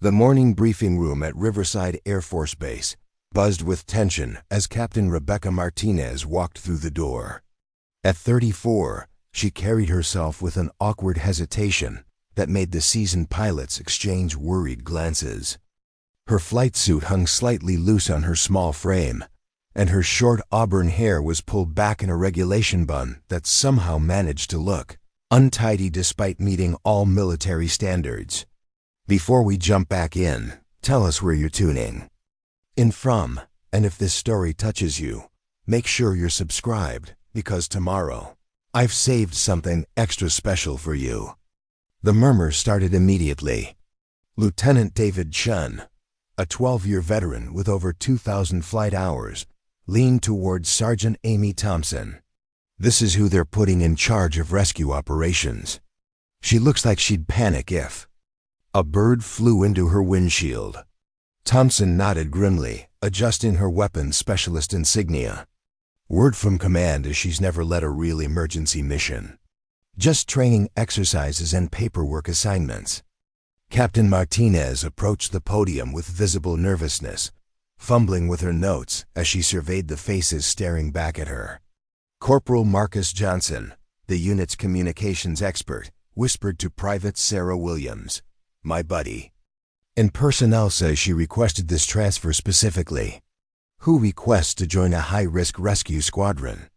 The morning briefing room at Riverside Air Force Base buzzed with tension as Captain Rebecca Martinez walked through the door. At 34, she carried herself with an awkward hesitation that made the seasoned pilots exchange worried glances. Her flight suit hung slightly loose on her small frame, and her short auburn hair was pulled back in a regulation bun that somehow managed to look untidy despite meeting all military standards. Before we jump back in, tell us where you're tuning in from, and if this story touches you, make sure you're subscribed, because tomorrow, I've saved something extra special for you. The murmurs started immediately. Lieutenant David Chen, a 12-year veteran with over 2,000 flight hours, leaned towards Sergeant Amy Thompson. This is who they're putting in charge of rescue operations. She looks like she'd panic if a bird flew into her windshield. Thompson nodded grimly, adjusting her weapons specialist insignia. Word from command is she's never led a real emergency mission. Just training exercises and paperwork assignments. Captain Martinez approached the podium with visible nervousness, fumbling with her notes as she surveyed the faces staring back at her. Corporal Marcus Johnson, the unit's communications expert, whispered to Private Sarah Williams, "My buddy." And personnel says she requested this transfer specifically. Who requests to join a high-risk rescue squadron?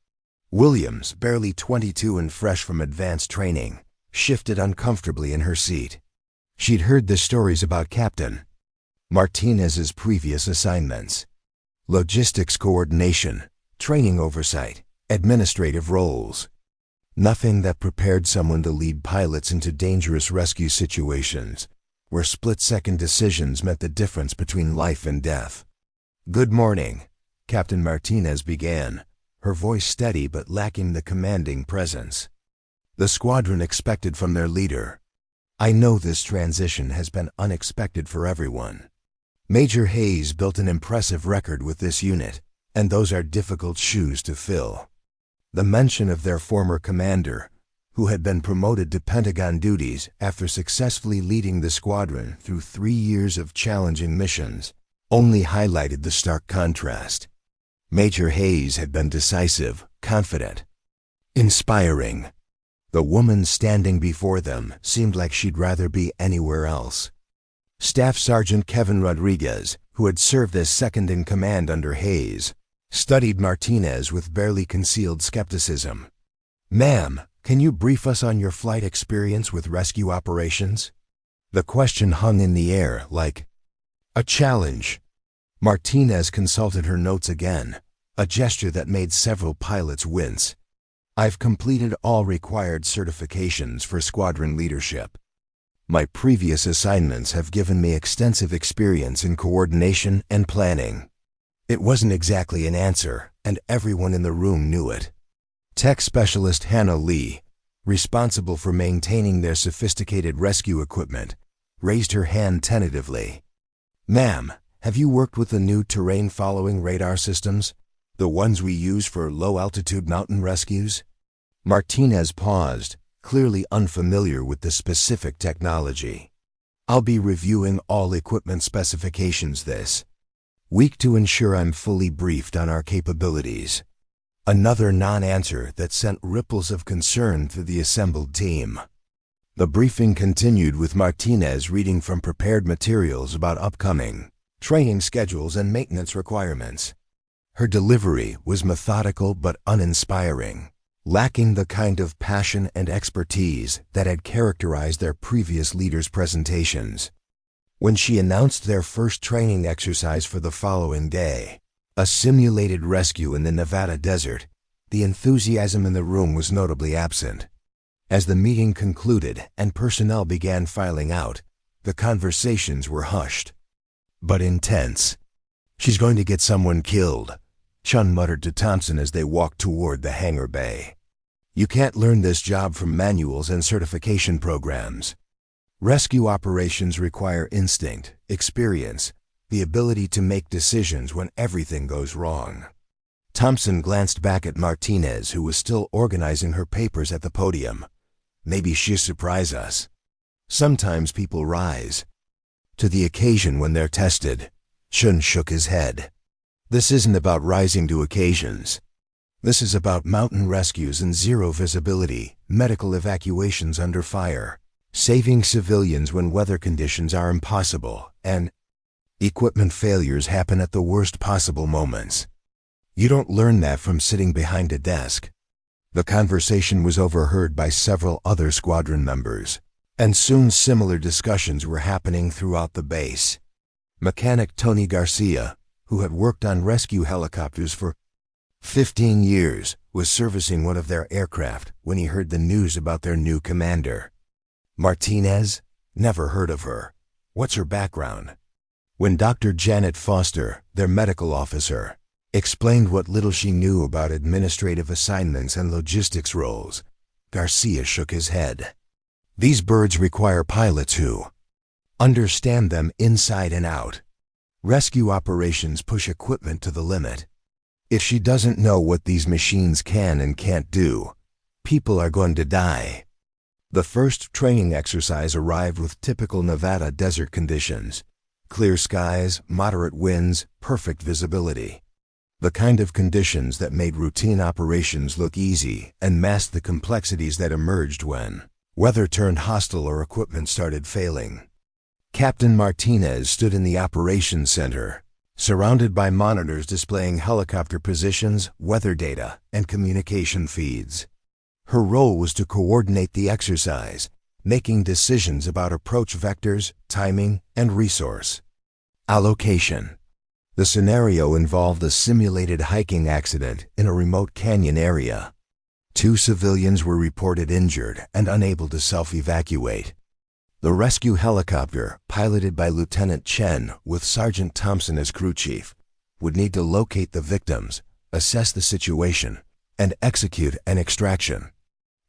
Williams, barely 22 and fresh from advanced training, shifted uncomfortably in her seat. She'd heard the stories about Captain Martinez's previous assignments: logistics coordination, training oversight, administrative roles. Nothing that prepared someone to lead pilots into dangerous rescue situations, where split-second decisions meant the difference between life and death. "Good morning," Captain Martinez began, her voice steady but lacking the commanding presence the squadron expected from their leader. "I know this transition has been unexpected for everyone. Major Hayes built an impressive record with this unit, and those are difficult shoes to fill." The mention of their former commander, who had been promoted to Pentagon duties after successfully leading the squadron through 3 years of challenging missions, only highlighted the stark contrast. Major Hayes had been decisive, confident, inspiring. The woman standing before them seemed like she'd rather be anywhere else. Staff Sergeant Kevin Rodriguez, who had served as second in command under Hayes, studied Martinez with barely concealed skepticism. "Ma'am, can you brief us on your flight experience with rescue operations?" The question hung in the air like a challenge. Martinez consulted her notes again, a gesture that made several pilots wince. "I've completed all required certifications for squadron leadership. My previous assignments have given me extensive experience in coordination and planning." It wasn't exactly an answer, and everyone in the room knew it. Tech specialist Hannah Lee, responsible for maintaining their sophisticated rescue equipment, raised her hand tentatively. "Ma'am, have you worked with the new terrain-following radar systems, the ones we use for low-altitude mountain rescues?" Martinez paused, clearly unfamiliar with the specific technology. "I'll be reviewing all equipment specifications this week to ensure I'm fully briefed on our capabilities." Another non-answer that sent ripples of concern through the assembled team. The briefing continued with Martinez reading from prepared materials about upcoming training schedules and maintenance requirements. Her delivery was methodical but uninspiring, lacking the kind of passion and expertise that had characterized their previous leaders' presentations. When she announced their first training exercise for the following day, a simulated rescue in the Nevada desert, the enthusiasm in the room was notably absent. As the meeting concluded and personnel began filing out, the conversations were hushed but intense. "She's going to get someone killed," Chun muttered to Thompson as they walked toward the hangar bay. "You can't learn this job from manuals and certification programs. Rescue operations require instinct, experience, the ability to make decisions when everything goes wrong." Thompson glanced back at Martinez, who was still organizing her papers at the podium. "Maybe she'll surprise us. Sometimes people rise to the occasion when they're tested. Chen shook his head. This isn't about rising to occasions. This is about mountain rescues in zero visibility, medical evacuations under fire, saving civilians when weather conditions are impossible, and equipment failures happen at the worst possible moments. You don't learn that from sitting behind a desk. The conversation was overheard by several other squadron members, and soon similar discussions were happening throughout the base. Mechanic Tony Garcia, who had worked on rescue helicopters for 15 years, was servicing one of their aircraft when he heard the news about their new commander. Martinez? Never heard of her. What's her background? When Dr. Janet Foster, their medical officer, explained what little she knew about administrative assignments and logistics roles, Garcia shook his head. These birds require pilots who understand them inside and out. Rescue operations push equipment to the limit. If she doesn't know what these machines can and can't do, people are going to die. The first training exercise arrived with typical Nevada desert conditions: clear skies, moderate winds, perfect visibility. The kind of conditions that made routine operations look easy and masked the complexities that emerged when weather turned hostile or equipment started failing. Captain Martinez stood in the operations center, surrounded by monitors displaying helicopter positions, weather data, and communication feeds. Her role was to coordinate the exercise, making decisions about approach vectors, timing, and resource allocation. The scenario involved a simulated hiking accident in a remote canyon area. 2 civilians were reported injured and unable to self-evacuate. The rescue helicopter, piloted by Lieutenant Chen with Sergeant Thompson as crew chief, would need to locate the victims, assess the situation, and execute an extraction.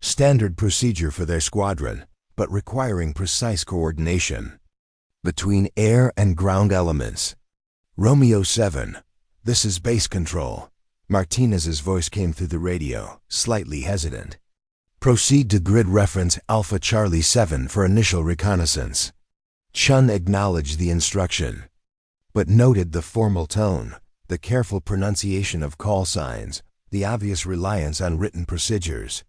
Standard procedure for their squadron, but requiring precise coordination between air and ground elements. Romeo 7, this is base control. Martinez's voice came through the radio, slightly hesitant. Proceed to grid reference Alpha Charlie 7 for initial reconnaissance. Chen acknowledged the instruction, but noted the formal tone, the careful pronunciation of call signs, the obvious reliance on written procedures.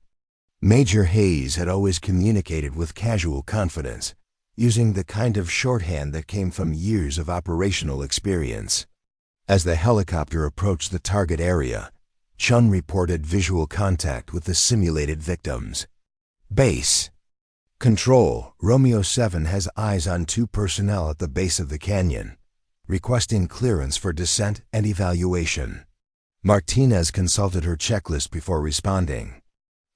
Major Hayes had always communicated with casual confidence, using the kind of shorthand that came from years of operational experience. As the helicopter approached the target area, Chen reported visual contact with the simulated victims. Base. Control, Romeo 7 has eyes on 2 personnel at the base of the canyon, requesting clearance for descent and evaluation. Martinez consulted her checklist before responding.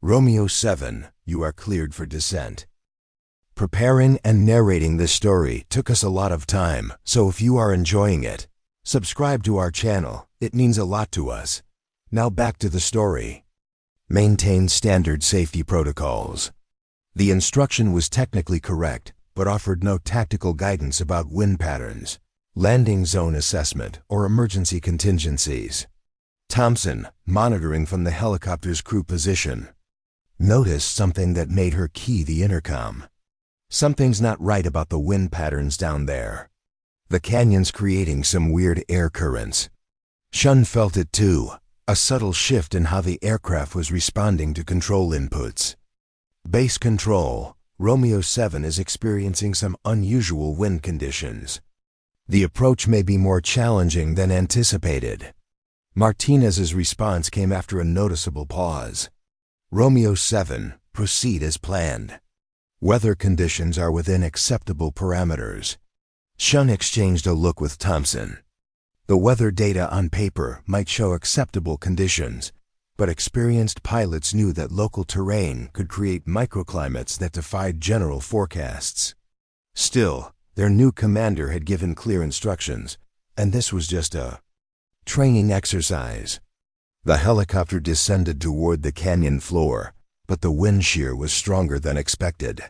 Romeo 7, you are cleared for descent. Preparing and narrating this story took us a lot of time, so if you are enjoying it, subscribe to our channel. It means a lot to us. Now back to the story. Maintain standard safety protocols. The instruction was technically correct, but offered no tactical guidance about wind patterns, landing zone assessment, or emergency contingencies. Thompson, monitoring from the helicopter's crew position, noticed something that made her key the intercom. Something's not right about the wind patterns down there. The canyon's creating some weird air currents. Chen felt it too. A subtle shift in how the aircraft was responding to control inputs. Base control, Romeo 7 is experiencing some unusual wind conditions. The approach may be more challenging than anticipated. Martinez's response came after a noticeable pause. Romeo 7, proceed as planned. Weather conditions are within acceptable parameters. Chen exchanged a look with Thompson. The weather data on paper might show acceptable conditions, but experienced pilots knew that local terrain could create microclimates that defied general forecasts. Still, their new commander had given clear instructions, and this was just a training exercise. The helicopter descended toward the canyon floor, but the wind shear was stronger than expected.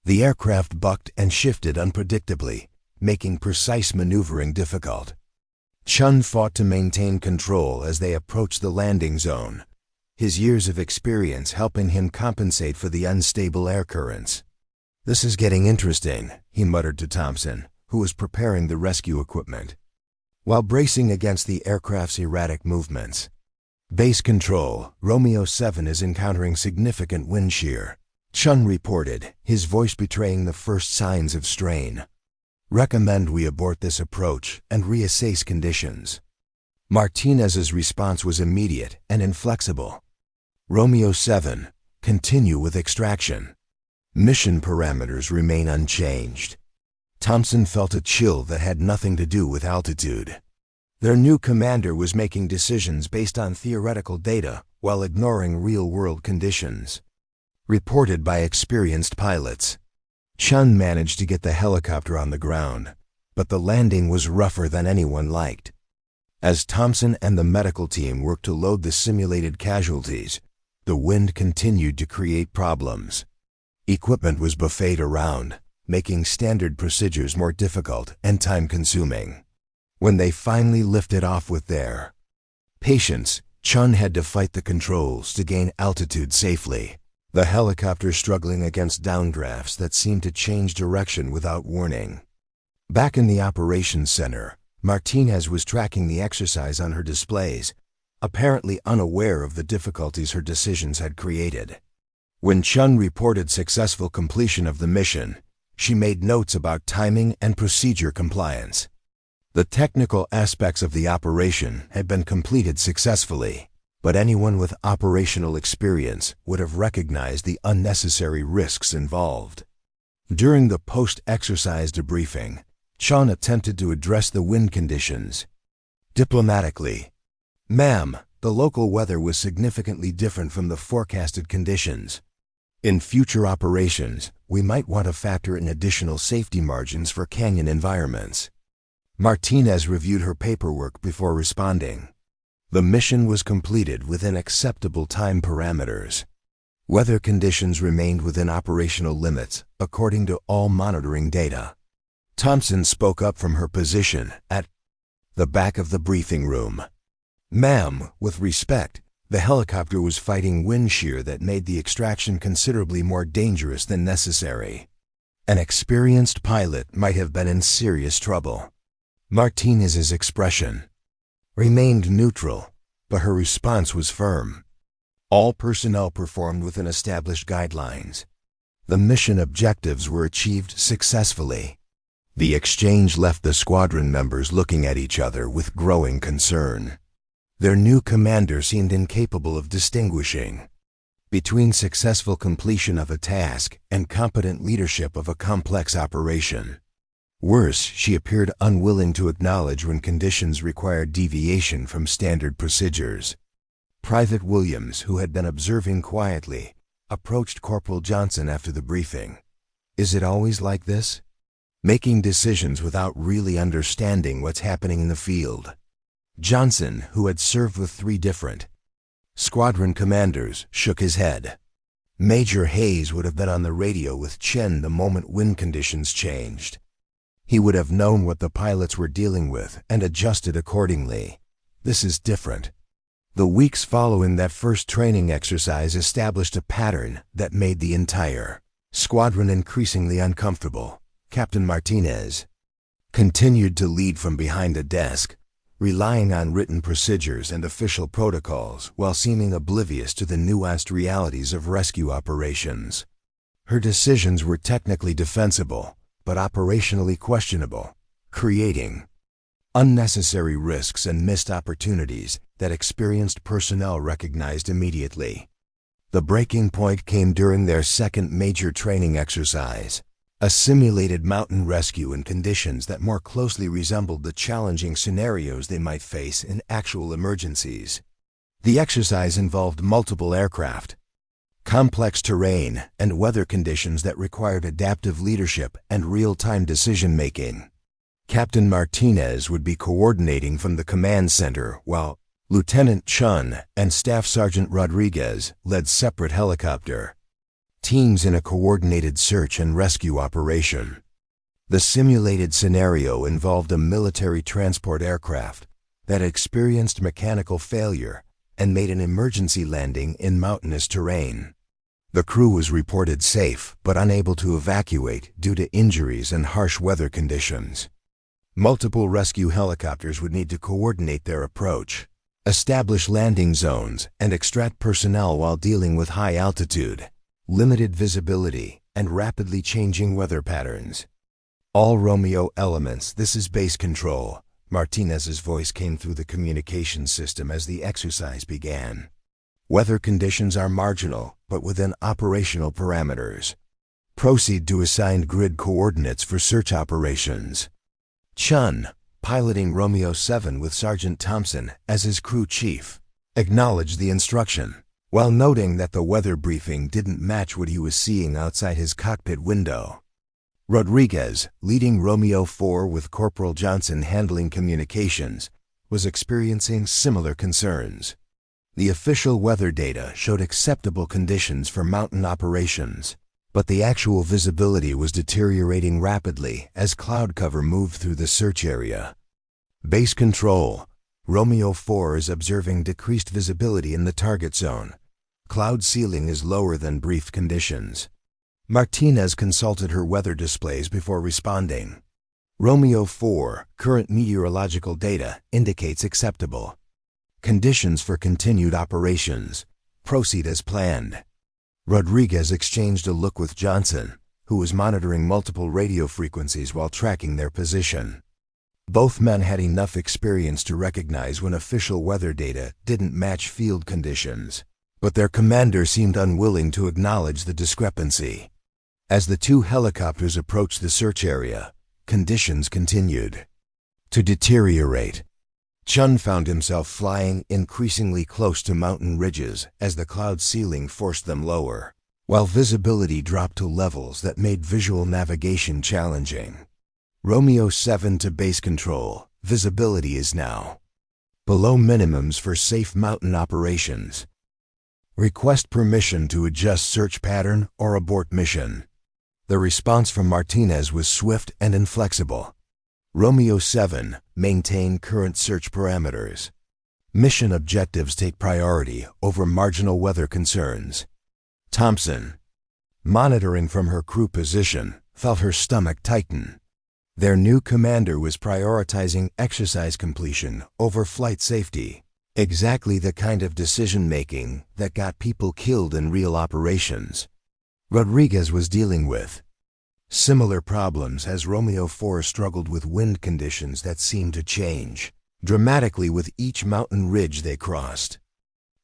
The aircraft bucked and shifted unpredictably, making precise maneuvering difficult. Chen fought to maintain control as they approached the landing zone, his years of experience helping him compensate for the unstable air currents. This is getting interesting, he muttered to Thompson, who was preparing the rescue equipment. While bracing against the aircraft's erratic movements, Base Control, Romeo 7 is encountering significant wind shear, Chen reported, his voice betraying the first signs of strain. Recommend we abort this approach and reassess conditions. Martinez's response was immediate and inflexible. Romeo 7, continue with extraction. Mission parameters remain unchanged. Thompson felt a chill that had nothing to do with altitude. Their new commander was making decisions based on theoretical data while ignoring real-world conditions. Reported by experienced pilots, Chen managed to get the helicopter on the ground, but the landing was rougher than anyone liked. As Thompson and the medical team worked to load the simulated casualties, the wind continued to create problems. Equipment was buffeted around, making standard procedures more difficult and time-consuming. When they finally lifted off with their patients, Chen had to fight the controls to gain altitude safely, the helicopter struggling against downdrafts that seemed to change direction without warning. Back in the operations center, Martinez was tracking the exercise on her displays, apparently unaware of the difficulties her decisions had created. When Chen reported successful completion of the mission, she made notes about timing and procedure compliance. The technical aspects of the operation had been completed successfully, but anyone with operational experience would have recognized the unnecessary risks involved. During the post-exercise debriefing, Chen attempted to address the wind conditions. Diplomatically, "Ma'am, the local weather was significantly different from the forecasted conditions. In future operations, we might want to factor in additional safety margins for canyon environments." Martinez reviewed her paperwork before responding. The mission was completed within acceptable time parameters. Weather conditions remained within operational limits, according to all monitoring data. Thompson spoke up from her position at the back of the briefing room. "Ma'am, with respect, the helicopter was fighting wind shear that made the extraction considerably more dangerous than necessary. An experienced pilot might have been in serious trouble." Martinez's expression remained neutral, but her response was firm. All personnel performed within established guidelines. The mission objectives were achieved successfully. The exchange left the squadron members looking at each other with growing concern. Their new commander seemed incapable of distinguishing between successful completion of a task and competent leadership of a complex operation. Worse, she appeared unwilling to acknowledge when conditions required deviation from standard procedures. Private Williams, who had been observing quietly, approached Corporal Johnson after the briefing. "Is it always like this? Making decisions without really understanding what's happening in the field?" Johnson, who had served with 3 different squadron commanders, shook his head. Major Hayes would have been on the radio with Chen the moment wind conditions changed. He would have known what the pilots were dealing with and adjusted accordingly. This is different. The weeks following that first training exercise established a pattern that made the entire squadron increasingly uncomfortable. Captain Martinez continued to lead from behind a desk, relying on written procedures and official protocols while seeming oblivious to the nuanced realities of rescue operations. Her decisions were technically defensible, but operationally questionable, creating unnecessary risks and missed opportunities that experienced personnel recognized immediately. The breaking point came during their second major training exercise, a simulated mountain rescue in conditions that more closely resembled the challenging scenarios they might face in actual emergencies. The exercise involved multiple aircraft, complex terrain, and weather conditions that required adaptive leadership and real-time decision-making. Captain Martinez would be coordinating from the command center while Lieutenant Chen and Staff Sergeant Rodriguez led separate helicopter teams in a coordinated search and rescue operation. The simulated scenario involved a military transport aircraft that experienced mechanical failure and made an emergency landing in mountainous terrain. The crew was reported safe, but unable to evacuate due to injuries and harsh weather conditions. Multiple rescue helicopters would need to coordinate their approach, establish landing zones, and extract personnel while dealing with high altitude, limited visibility, and rapidly changing weather patterns. All Romeo elements, this is base control. Martinez's voice came through the communication system as the exercise began. Weather conditions are marginal, but within operational parameters. Proceed to assigned grid coordinates for search operations. Chen, piloting Romeo 7 with Sergeant Thompson as his crew chief, acknowledged the instruction, while noting that the weather briefing didn't match what he was seeing outside his cockpit window. Rodriguez, leading Romeo 4 with Corporal Johnson handling communications, was experiencing similar concerns. The official weather data showed acceptable conditions for mountain operations, but the actual visibility was deteriorating rapidly as cloud cover moved through the search area. Base control. Romeo 4 is observing decreased visibility in the target zone. Cloud ceiling is lower than briefed conditions. Martinez consulted her weather displays before responding. Romeo 4, current meteorological data indicates acceptable. Conditions for continued operations. Proceed as planned. Rodriguez exchanged a look with Johnson, who was monitoring multiple radio frequencies while tracking their position. Both men had enough experience to recognize when official weather data didn't match field conditions, but their commander seemed unwilling to acknowledge the discrepancy. As the two helicopters approached the search area, conditions continued to deteriorate. Chen found himself flying increasingly close to mountain ridges as the cloud ceiling forced them lower, while visibility dropped to levels that made visual navigation challenging. Romeo 7 to base control. Visibility is now below minimums for safe mountain operations. Request permission to adjust search pattern or abort mission. The response from Martinez was swift and inflexible. Romeo 7, maintain current search parameters. Mission objectives take priority over marginal weather concerns. Thompson, monitoring from her crew position, felt her stomach tighten. Their new commander was prioritizing exercise completion over flight safety, exactly the kind of decision-making that got people killed in real operations. Rodriguez was dealing with similar problems as Romeo 4 struggled with wind conditions that seemed to change dramatically with each mountain ridge they crossed.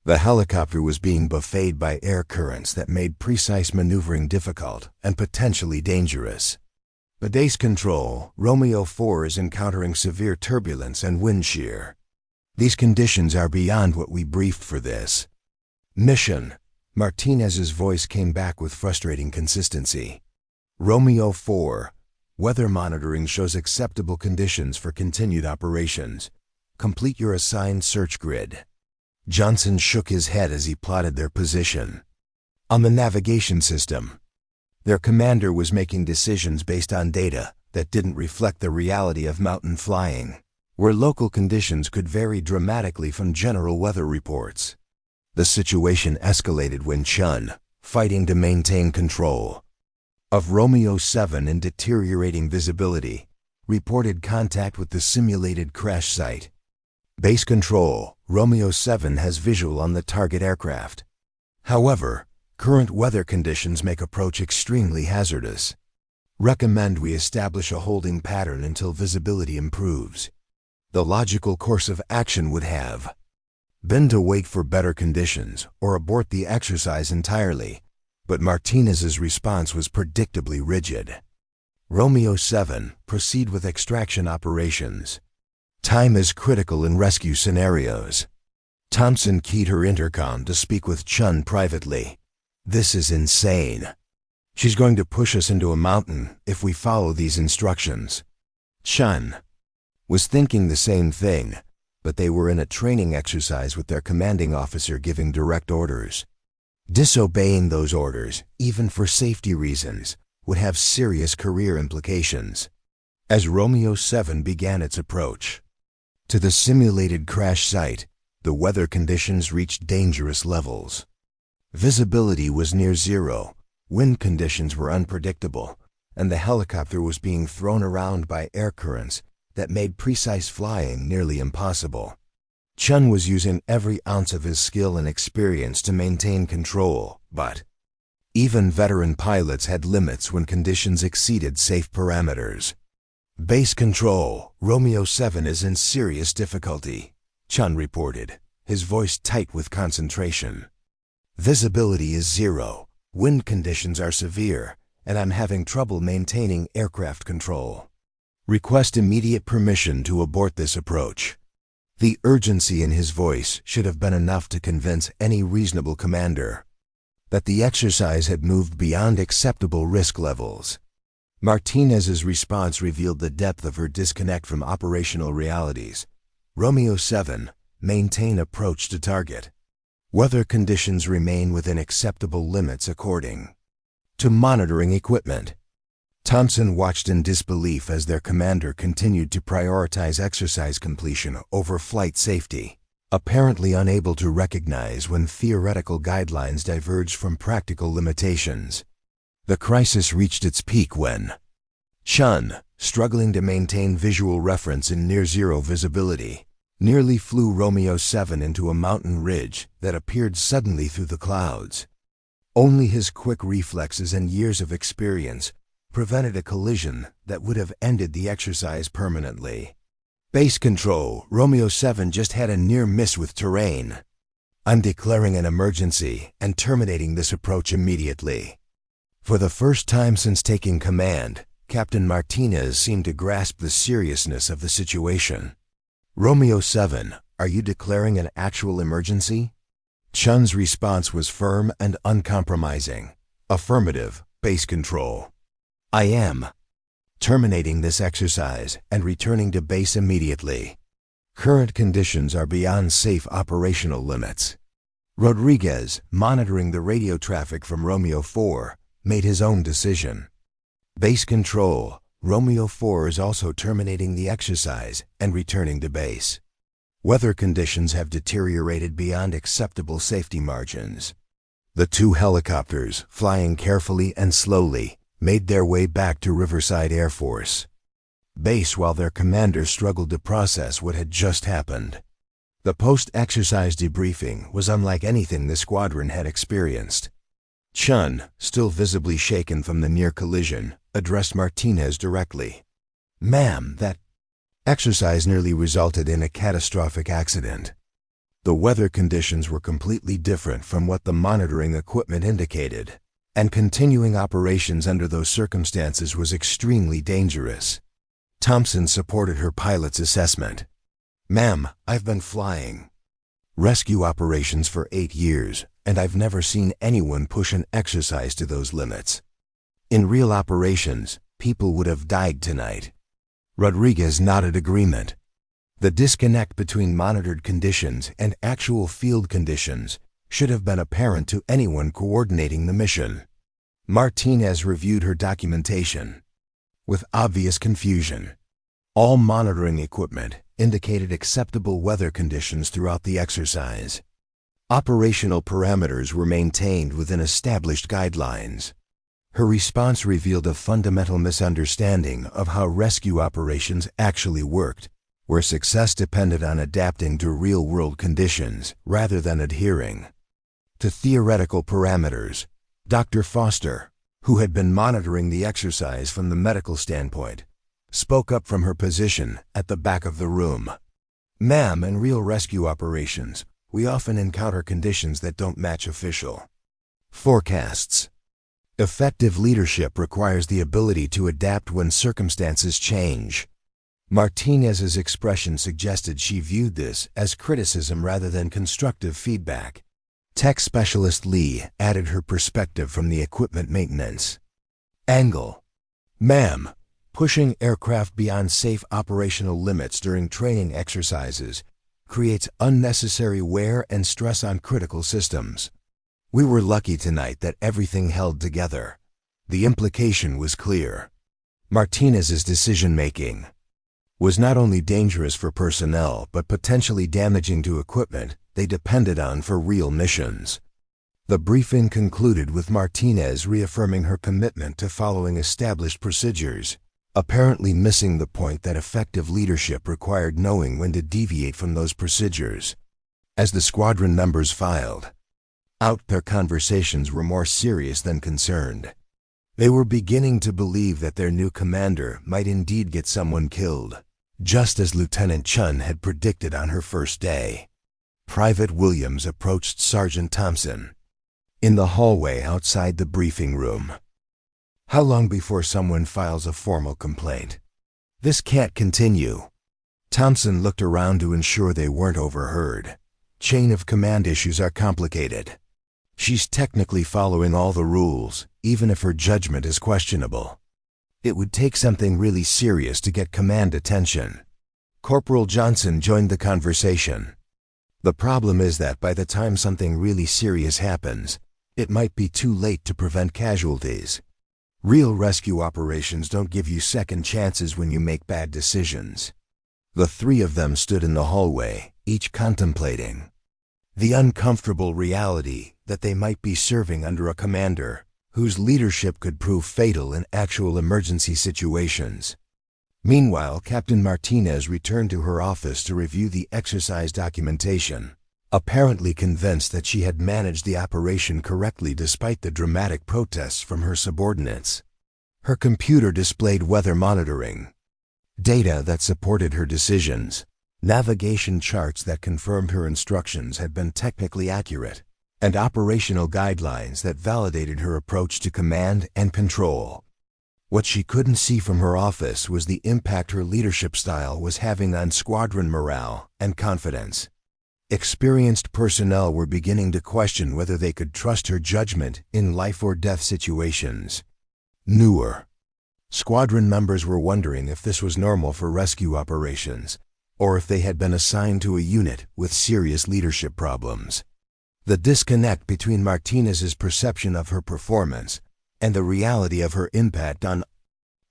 The helicopter was being buffeted by air currents that made precise maneuvering difficult and potentially dangerous. Base control. Romeo 4 is encountering severe turbulence and wind shear. These conditions are beyond what we briefed for this mission. Martinez's voice came back with frustrating consistency. Romeo 4, weather monitoring shows acceptable conditions for continued operations. Complete your assigned search grid. Johnson shook his head as he plotted their position. On the navigation system, their commander was making decisions based on data that didn't reflect the reality of mountain flying, where local conditions could vary dramatically from general weather reports. The situation escalated when Chen, fighting to maintain control of Romeo 7 in deteriorating visibility, reported contact with the simulated crash site. Base control. Romeo 7 has visual on the target aircraft. However, current weather conditions make approach extremely hazardous. Recommend we establish a holding pattern until visibility improves. The logical course of action would have been to wait for better conditions or abort the exercise entirely, but Martinez's response was predictably rigid. Romeo 7, proceed with extraction operations. Time is critical in rescue scenarios. Thompson keyed her intercom to speak with Chen privately. This is insane. She's going to push us into a mountain if we follow these instructions. Chen was thinking the same thing, but they were in a training exercise with their commanding officer giving direct orders. Disobeying those orders, even for safety reasons, would have serious career implications. As Romeo 7 began its approach to the simulated crash site, the weather conditions reached dangerous levels. Visibility was near zero, wind conditions were unpredictable, and the helicopter was being thrown around by air currents that made precise flying nearly impossible. Chen was using every ounce of his skill and experience to maintain control, but even veteran pilots had limits when conditions exceeded safe parameters. "Base control, Romeo 7 is in serious difficulty," Chen reported, his voice tight with concentration. "Visibility is zero, wind conditions are severe, and I'm having trouble maintaining aircraft control. Request immediate permission to abort this approach." The urgency in his voice should have been enough to convince any reasonable commander that the exercise had moved beyond acceptable risk levels. Martinez's response revealed the depth of her disconnect from operational realities. "Romeo 7, maintain approach to target. Weather conditions remain within acceptable limits according to monitoring equipment." Thompson watched in disbelief as their commander continued to prioritize exercise completion over flight safety, apparently unable to recognize when theoretical guidelines diverged from practical limitations. The crisis reached its peak when Chen, struggling to maintain visual reference in near-zero visibility, nearly flew Romeo 7 into a mountain ridge that appeared suddenly through the clouds. Only his quick reflexes and years of experience prevented a collision that would have ended the exercise permanently. "Base control, Romeo 7 just had a near miss with terrain. I'm declaring an emergency and terminating this approach immediately." For the first time since taking command, Captain Martinez seemed to grasp the seriousness of the situation. "Romeo 7, are you declaring an actual emergency?" Chen's response was firm and uncompromising. "Affirmative, base control. I am terminating this exercise and returning to base immediately. Current conditions are beyond safe operational limits." Rodriguez, monitoring the radio traffic from Romeo 4, made his own decision. "Base control, Romeo 4 is also terminating the exercise and returning to base. Weather conditions have deteriorated beyond acceptable safety margins." The two helicopters, flying carefully and slowly, made their way back to Riverside Air Force Base while their commander struggled to process what had just happened. The post-exercise debriefing was unlike anything the squadron had experienced. Chen, still visibly shaken from the near collision, addressed Martinez directly. "Ma'am, that exercise nearly resulted in a catastrophic accident. The weather conditions were completely different from what the monitoring equipment indicated, and continuing operations under those circumstances was extremely dangerous." Thompson supported her pilot's assessment. "Ma'am, I've been flying rescue operations for 8 years, and I've never seen anyone push an exercise to those limits. In real operations, people would have died tonight." Rodriguez nodded agreement. The disconnect between monitored conditions and actual field conditions should have been apparent to anyone coordinating the mission. Martinez reviewed her documentation with obvious confusion. All monitoring equipment indicated acceptable weather conditions throughout the exercise. Operational parameters were maintained within established guidelines. Her response revealed a fundamental misunderstanding of how rescue operations actually worked, where success depended on adapting to real-world conditions rather than adhering to theoretical parameters. Dr. Foster, who had been monitoring the exercise from the medical standpoint, spoke up from her position at the back of the room. "Ma'am, in real rescue operations, we often encounter conditions that don't match official forecasts. Effective leadership requires the ability to adapt when circumstances change." Martinez's expression suggested she viewed this as criticism rather than constructive feedback. Tech Specialist Lee added her perspective from the equipment maintenance angle. "Ma'am, pushing aircraft beyond safe operational limits during training exercises creates unnecessary wear and stress on critical systems. We were lucky tonight that everything held together." The implication was clear. Martinez's decision-making was not only dangerous for personnel but potentially damaging to equipment they depended on for real missions. The briefing concluded with Martinez reaffirming her commitment to following established procedures, apparently missing the point that effective leadership required knowing when to deviate from those procedures. As the squadron members filed out, their conversations were more serious than concerned. They were beginning to believe that their new commander might indeed get someone killed, just as Lieutenant Chen had predicted on her first day. Private Williams approached Sergeant Thompson in the hallway outside the briefing room. "How long before someone files a formal complaint? This can't continue." Thompson looked around to ensure they weren't overheard. Chain of command issues are complicated. She's technically following all the rules, even if her judgment is questionable. It would take something really serious to get command attention. Corporal Johnson joined the conversation. "The problem is that by the time something really serious happens, it might be too late to prevent casualties. Real rescue operations don't give you second chances when you make bad decisions." The three of them stood in the hallway, each contemplating the uncomfortable reality that they might be serving under a commander whose leadership could prove fatal in actual emergency situations. Meanwhile, Captain Martinez returned to her office to review the exercise documentation, apparently convinced that she had managed the operation correctly despite the dramatic protests from her subordinates. Her computer displayed weather monitoring data that supported her decisions, navigation charts that confirmed her instructions had been technically accurate, and operational guidelines that validated her approach to command and control. What she couldn't see from her office was the impact her leadership style was having on squadron morale and confidence. Experienced personnel were beginning to question whether they could trust her judgment in life-or-death situations. Newer squadron members were wondering if this was normal for rescue operations, or if they had been assigned to a unit with serious leadership problems. The disconnect between Martinez's perception of her performance and the reality of her impact on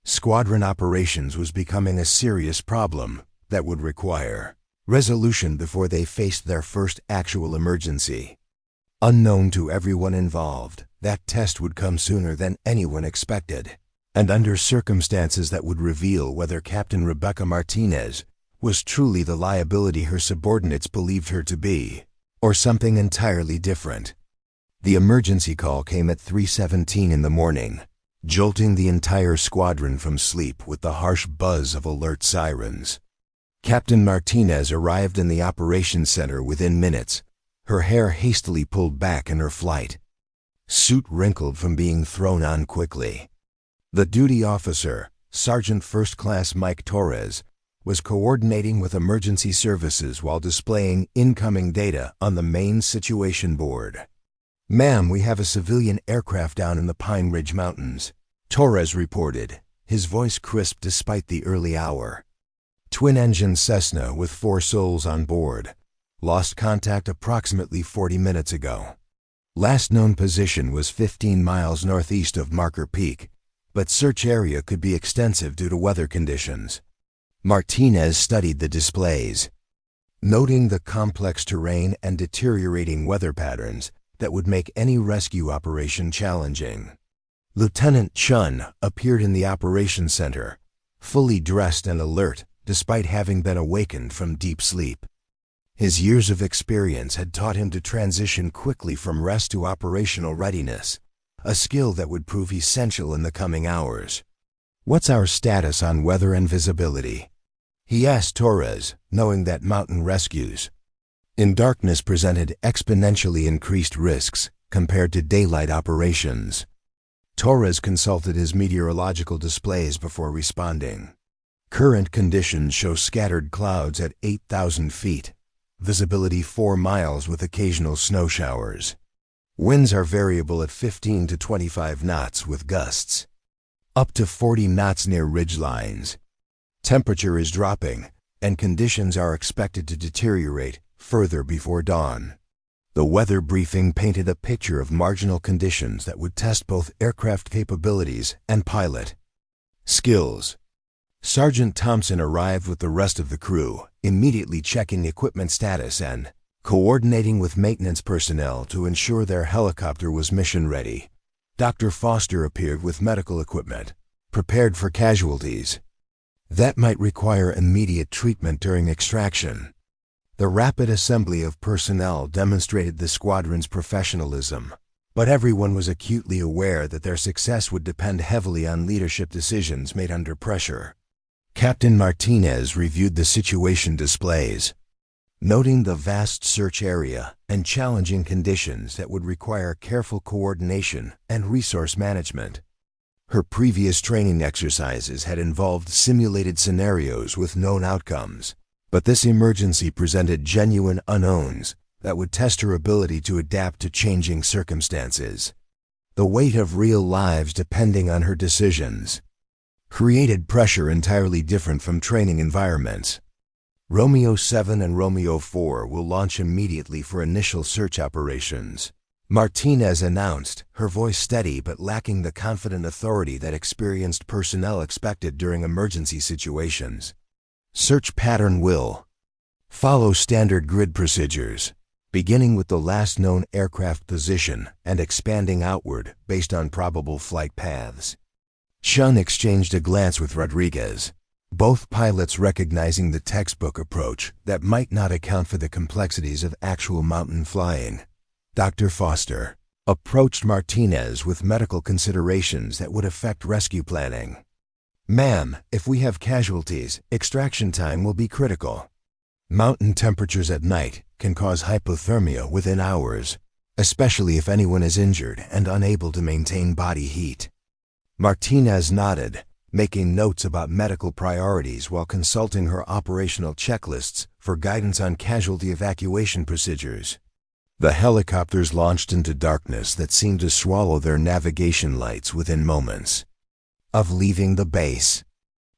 squadron operations was becoming a serious problem that would require resolution before they faced their first actual emergency. Unknown to everyone involved, that test would come sooner than anyone expected, and under circumstances that would reveal whether Captain Rebecca Martinez was truly the liability her subordinates believed her to be, or something entirely different. The emergency call came at 3:17 in the morning, jolting the entire squadron from sleep with the harsh buzz of alert sirens. Captain Martinez arrived in the operations center within minutes, her hair hastily pulled back in her flight suit wrinkled from being thrown on quickly. The duty officer, Sergeant First Class Mike Torres, was coordinating with emergency services while displaying incoming data on the main situation board. "Ma'am, we have a civilian aircraft down in the Pine Ridge Mountains," Torres reported, his voice crisp despite the early hour. Twin-engine Cessna with 4 souls on board. Lost contact approximately 40 minutes ago. Last known position was 15 miles northeast of Marker Peak, but search area could be extensive due to weather conditions. Martinez studied the displays, noting the complex terrain and deteriorating weather patterns that would make any rescue operation challenging. Lieutenant Chen appeared in the operations center, fully dressed and alert despite having been awakened from deep sleep. His years of experience had taught him to transition quickly from rest to operational readiness, a skill that would prove essential in the coming hours. "What's our status on weather and visibility?" he asked Torres, knowing that mountain rescues in darkness presented exponentially increased risks compared to daylight operations. Torres consulted his meteorological displays before responding. Current conditions show scattered clouds at 8,000 feet, visibility 4 miles with occasional snow showers. Winds are variable at 15 to 25 knots with gusts up to 40 knots near ridgelines. Temperature is dropping, and conditions are expected to deteriorate further before dawn. The weather briefing painted a picture of marginal conditions that would test both aircraft capabilities and pilot skills. Sergeant Thompson arrived with the rest of the crew, immediately checking equipment status and coordinating with maintenance personnel to ensure their helicopter was mission-ready. Dr. Foster appeared with medical equipment, prepared for casualties that might require immediate treatment during extraction. The rapid assembly of personnel demonstrated the squadron's professionalism, but everyone was acutely aware that their success would depend heavily on leadership decisions made under pressure. Captain Martinez reviewed the situation displays, noting the vast search area and challenging conditions that would require careful coordination and resource management. Her previous training exercises had involved simulated scenarios with known outcomes, but this emergency presented genuine unknowns that would test her ability to adapt to changing circumstances. The weight of real lives depending on her decisions created pressure entirely different from training environments. Romeo 7 and Romeo 4 will launch immediately for initial search operations, Martinez announced, her voice steady but lacking the confident authority that experienced personnel expected during emergency situations. Search pattern will follow standard grid procedures, beginning with the last known aircraft position and expanding outward based on probable flight paths. Chen exchanged a glance with Rodriguez, both pilots recognizing the textbook approach that might not account for the complexities of actual mountain flying. Dr. Foster approached Martinez with medical considerations that would affect rescue planning. "Ma'am, if we have casualties, extraction time will be critical. Mountain temperatures at night can cause hypothermia within hours, especially if anyone is injured and unable to maintain body heat." Martinez nodded, making notes about medical priorities while consulting her operational checklists for guidance on casualty evacuation procedures. The helicopters launched into darkness that seemed to swallow their navigation lights within moments of leaving the base.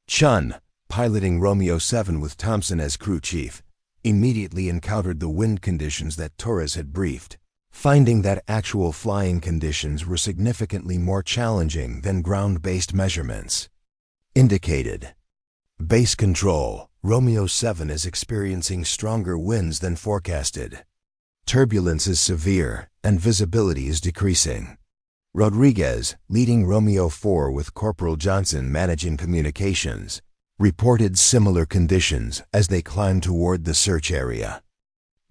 Chen, piloting Romeo 7 with Thompson as crew chief, immediately encountered the wind conditions that Torres had briefed, finding that actual flying conditions were significantly more challenging than ground-based measurements indicated. Base control, Romeo 7 is experiencing stronger winds than forecasted. Turbulence is severe and visibility is decreasing. Rodriguez, leading Romeo 4 with Corporal Johnson managing communications, reported similar conditions as they climbed toward the search area.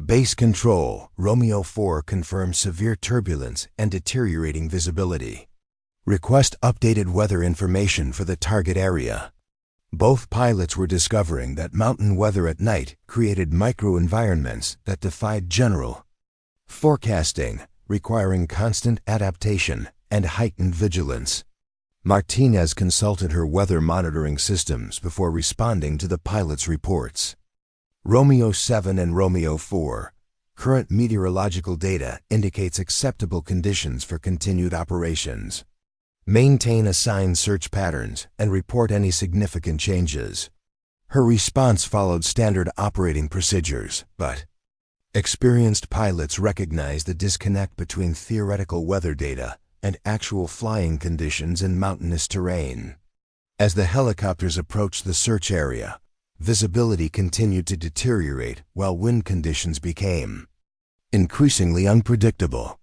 Base control, Romeo 4 confirms severe turbulence and deteriorating visibility. Request updated weather information for the target area. Both pilots were discovering that mountain weather at night created microenvironments that defied general forecasting, requiring constant adaptation and heightened vigilance. Martinez consulted her weather monitoring systems before responding to the pilot's reports. Romeo 7 and Romeo 4. Current meteorological data indicates acceptable conditions for continued operations. Maintain assigned search patterns and report any significant changes. Her response followed standard operating procedures, but experienced pilots recognized the disconnect between theoretical weather data and actual flying conditions in mountainous terrain. As the helicopters approached the search area, visibility continued to deteriorate while wind conditions became increasingly unpredictable.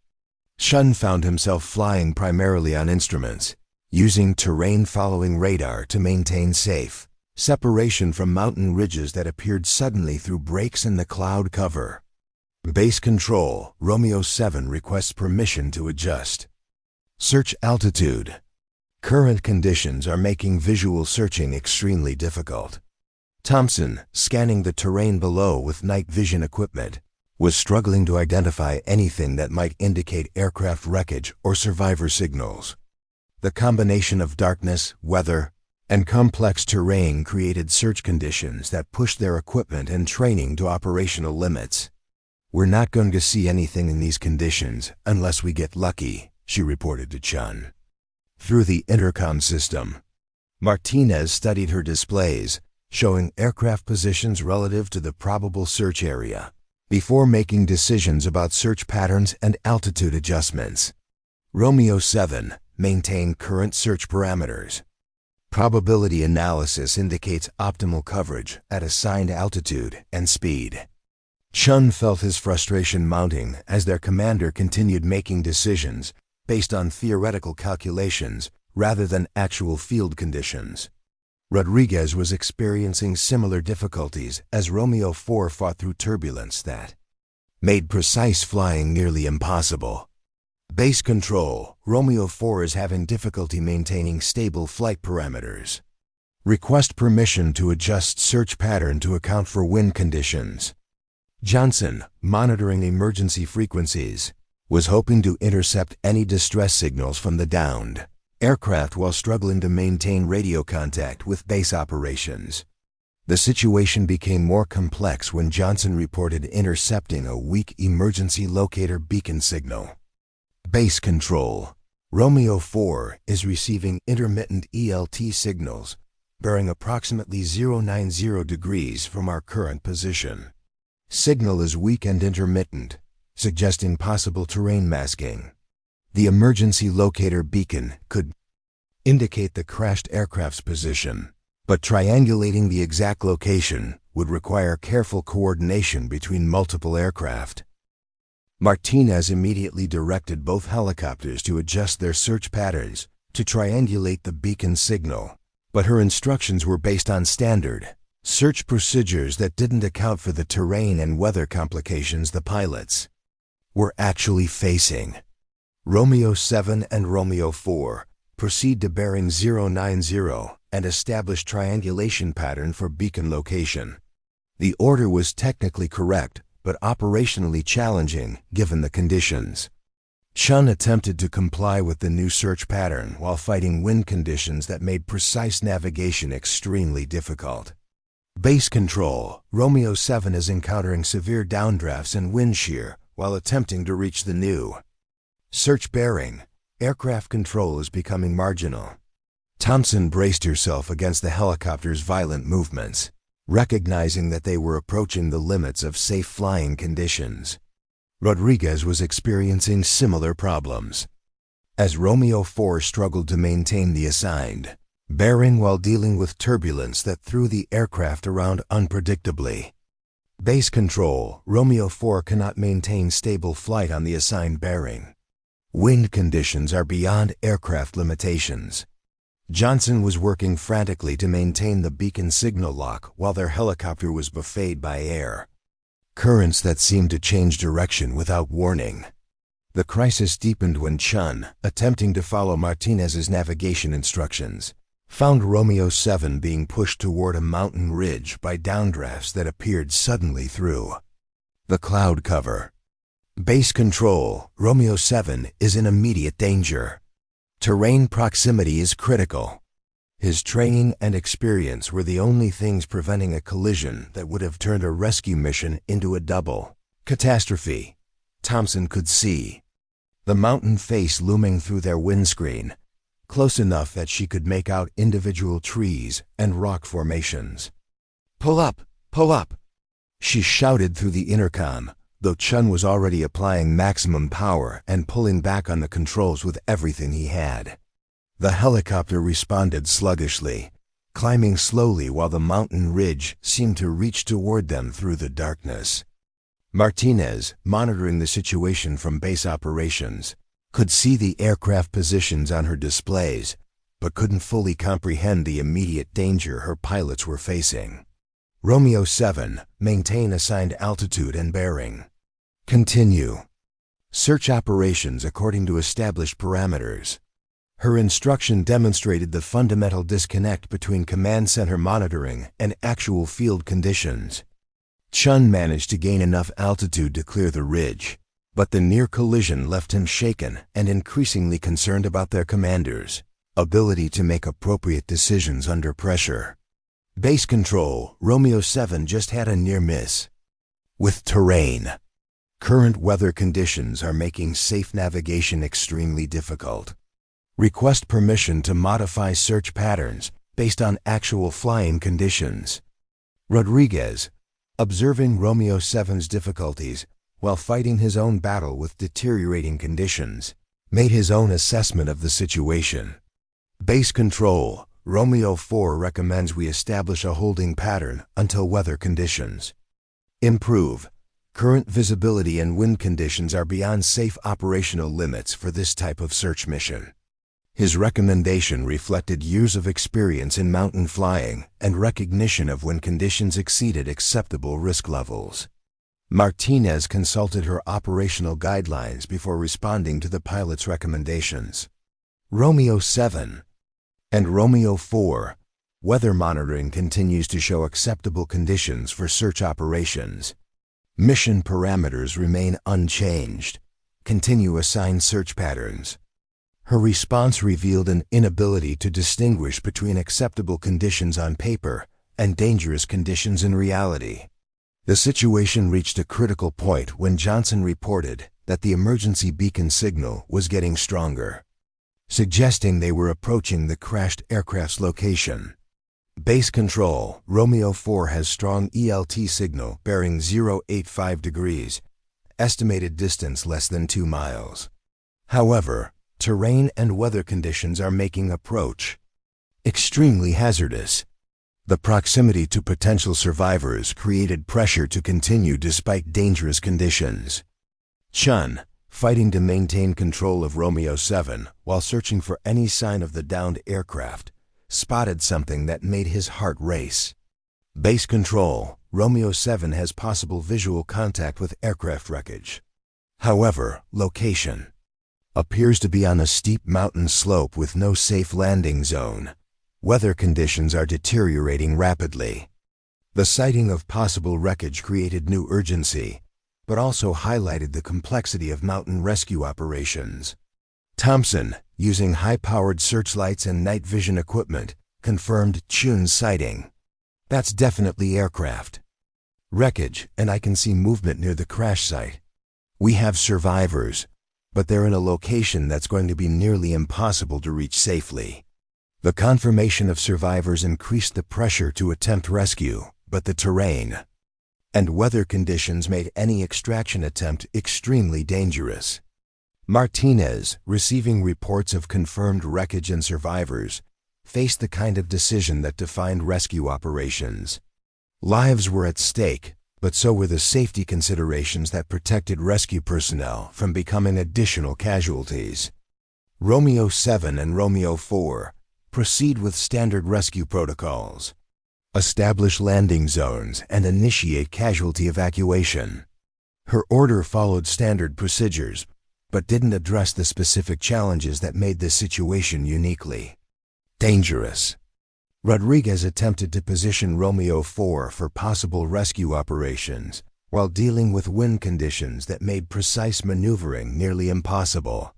Chen found himself flying primarily on instruments, using terrain-following radar to maintain safe separation from mountain ridges that appeared suddenly through breaks in the cloud cover. Base control, Romeo 7 requests permission to adjust search altitude. Current conditions are making visual searching extremely difficult. Thompson, scanning the terrain below with night vision equipment, was struggling to identify anything that might indicate aircraft wreckage or survivor signals. The combination of darkness, weather, and complex terrain created search conditions that pushed their equipment and training to operational limits. "We're not going to see anything in these conditions unless we get lucky," she reported to Chen. Through the intercom system, Martinez studied her displays, showing aircraft positions relative to the probable search area, before making decisions about search patterns and altitude adjustments. Romeo 7 maintained current search parameters. Probability analysis indicates optimal coverage at assigned altitude and speed. Chen felt his frustration mounting as their commander continued making decisions based on theoretical calculations rather than actual field conditions. Rodriguez was experiencing similar difficulties as Romeo 4 fought through turbulence that made precise flying nearly impossible. Base control, Romeo 4 is having difficulty maintaining stable flight parameters. Request permission to adjust search pattern to account for wind conditions. Johnson, monitoring emergency frequencies, was hoping to intercept any distress signals from the downed aircraft while struggling to maintain radio contact with base operations. The situation became more complex when Johnson reported intercepting a weak emergency locator beacon signal. Base control, Romeo 4 is receiving intermittent ELT signals bearing approximately 090 degrees from our current position. Signal is weak and intermittent, suggesting possible terrain masking. The emergency locator beacon could indicate the crashed aircraft's position, but triangulating the exact location would require careful coordination between multiple aircraft. Martinez immediately directed both helicopters to adjust their search patterns to triangulate the beacon signal, but her instructions were based on standard search procedures that didn't account for the terrain and weather complications the pilots were actually facing. Romeo 7 and Romeo 4 proceed to bearing 090 and establish triangulation pattern for beacon location. The order was technically correct, but operationally challenging given the conditions. Chen attempted to comply with the new search pattern while fighting wind conditions that made precise navigation extremely difficult. Base control, Romeo 7 is encountering severe downdrafts and wind shear while attempting to reach the new search bearing. Aircraft control is becoming marginal. Thompson braced herself against the helicopter's violent movements, recognizing that they were approaching the limits of safe flying conditions. Rodriguez was experiencing similar problems, as Romeo 4 struggled to maintain the assigned bearing while dealing with turbulence that threw the aircraft around unpredictably. Base control, Romeo 4 cannot maintain stable flight on the assigned bearing. Wind conditions are beyond aircraft limitations. Johnson was working frantically to maintain the beacon signal lock while their helicopter was buffeted by air currents that seemed to change direction without warning. The crisis deepened when Chen, attempting to follow Martinez's navigation instructions, found Romeo 7 being pushed toward a mountain ridge by downdrafts that appeared suddenly through the cloud cover. Base control, Romeo 7 is in immediate danger. Terrain proximity is critical. His training and experience were the only things preventing a collision that would have turned a rescue mission into a double catastrophe. Thompson could see the mountain face looming through their windscreen, close enough that she could make out individual trees and rock formations. "Pull up! Pull up!" she shouted through the intercom, though Chen was already applying maximum power and pulling back on the controls with everything he had. The helicopter responded sluggishly, climbing slowly while the mountain ridge seemed to reach toward them through the darkness. Martinez, monitoring the situation from base operations, could see the aircraft positions on her displays, but couldn't fully comprehend the immediate danger her pilots were facing. Romeo 7, maintain assigned altitude and bearing. Continue search operations according to established parameters. Her instruction demonstrated the fundamental disconnect between command center monitoring and actual field conditions. Chen managed to gain enough altitude to clear the ridge, but the near collision left him shaken and increasingly concerned about their commander's ability to make appropriate decisions under pressure. Base control, Romeo 7 just had a near miss with terrain. Current weather conditions are making safe navigation extremely difficult. Request permission to modify search patterns based on actual flying conditions. Rodriguez, observing Romeo 7's difficulties while fighting his own battle with deteriorating conditions, made his own assessment of the situation. Base control, Romeo 4 recommends we establish a holding pattern until weather conditions improve. Current visibility and wind conditions are beyond safe operational limits for this type of search mission. His recommendation reflected years of experience in mountain flying and recognition of when conditions exceeded acceptable risk levels. Martinez consulted her operational guidelines before responding to the pilot's recommendations. Romeo 7 and Romeo 4. Weather monitoring continues to show acceptable conditions for search operations. Mission parameters remain unchanged. Continue assigned search patterns. Her response revealed an inability to distinguish between acceptable conditions on paper and dangerous conditions in reality. The situation reached a critical point when Johnson reported that the emergency beacon signal was getting stronger, suggesting they were approaching the crashed aircraft's location. Base control, Romeo 4 has strong ELT signal bearing 085 degrees, estimated distance less than 2 miles. However, terrain and weather conditions are making approach extremely hazardous. The proximity to potential survivors created pressure to continue despite dangerous conditions. Chen, fighting to maintain control of Romeo 7 while searching for any sign of the downed aircraft, spotted something that made his heart race. Base control, Romeo 7 has possible visual contact with aircraft wreckage. However, location appears to be on a steep mountain slope with no safe landing zone. Weather conditions are deteriorating rapidly. The sighting of possible wreckage created new urgency, but also highlighted the complexity of mountain rescue operations. Thompson, using high-powered searchlights and night vision equipment, confirmed Chun's sighting. That's definitely aircraft wreckage, and I can see movement near the crash site. We have survivors, but they're in a location that's going to be nearly impossible to reach safely. The confirmation of survivors increased the pressure to attempt rescue, but the terrain and weather conditions made any extraction attempt extremely dangerous. Martinez, receiving reports of confirmed wreckage and survivors, faced the kind of decision that defined rescue operations. Lives were at stake, but so were the safety considerations that protected rescue personnel from becoming additional casualties. Romeo 7 and Romeo 4 proceed with standard rescue protocols. Establish landing zones and initiate casualty evacuation. Her order followed standard procedures, but didn't address the specific challenges that made this situation uniquely dangerous. Rodriguez attempted to position Romeo 4 for possible rescue operations while dealing with wind conditions that made precise maneuvering nearly impossible.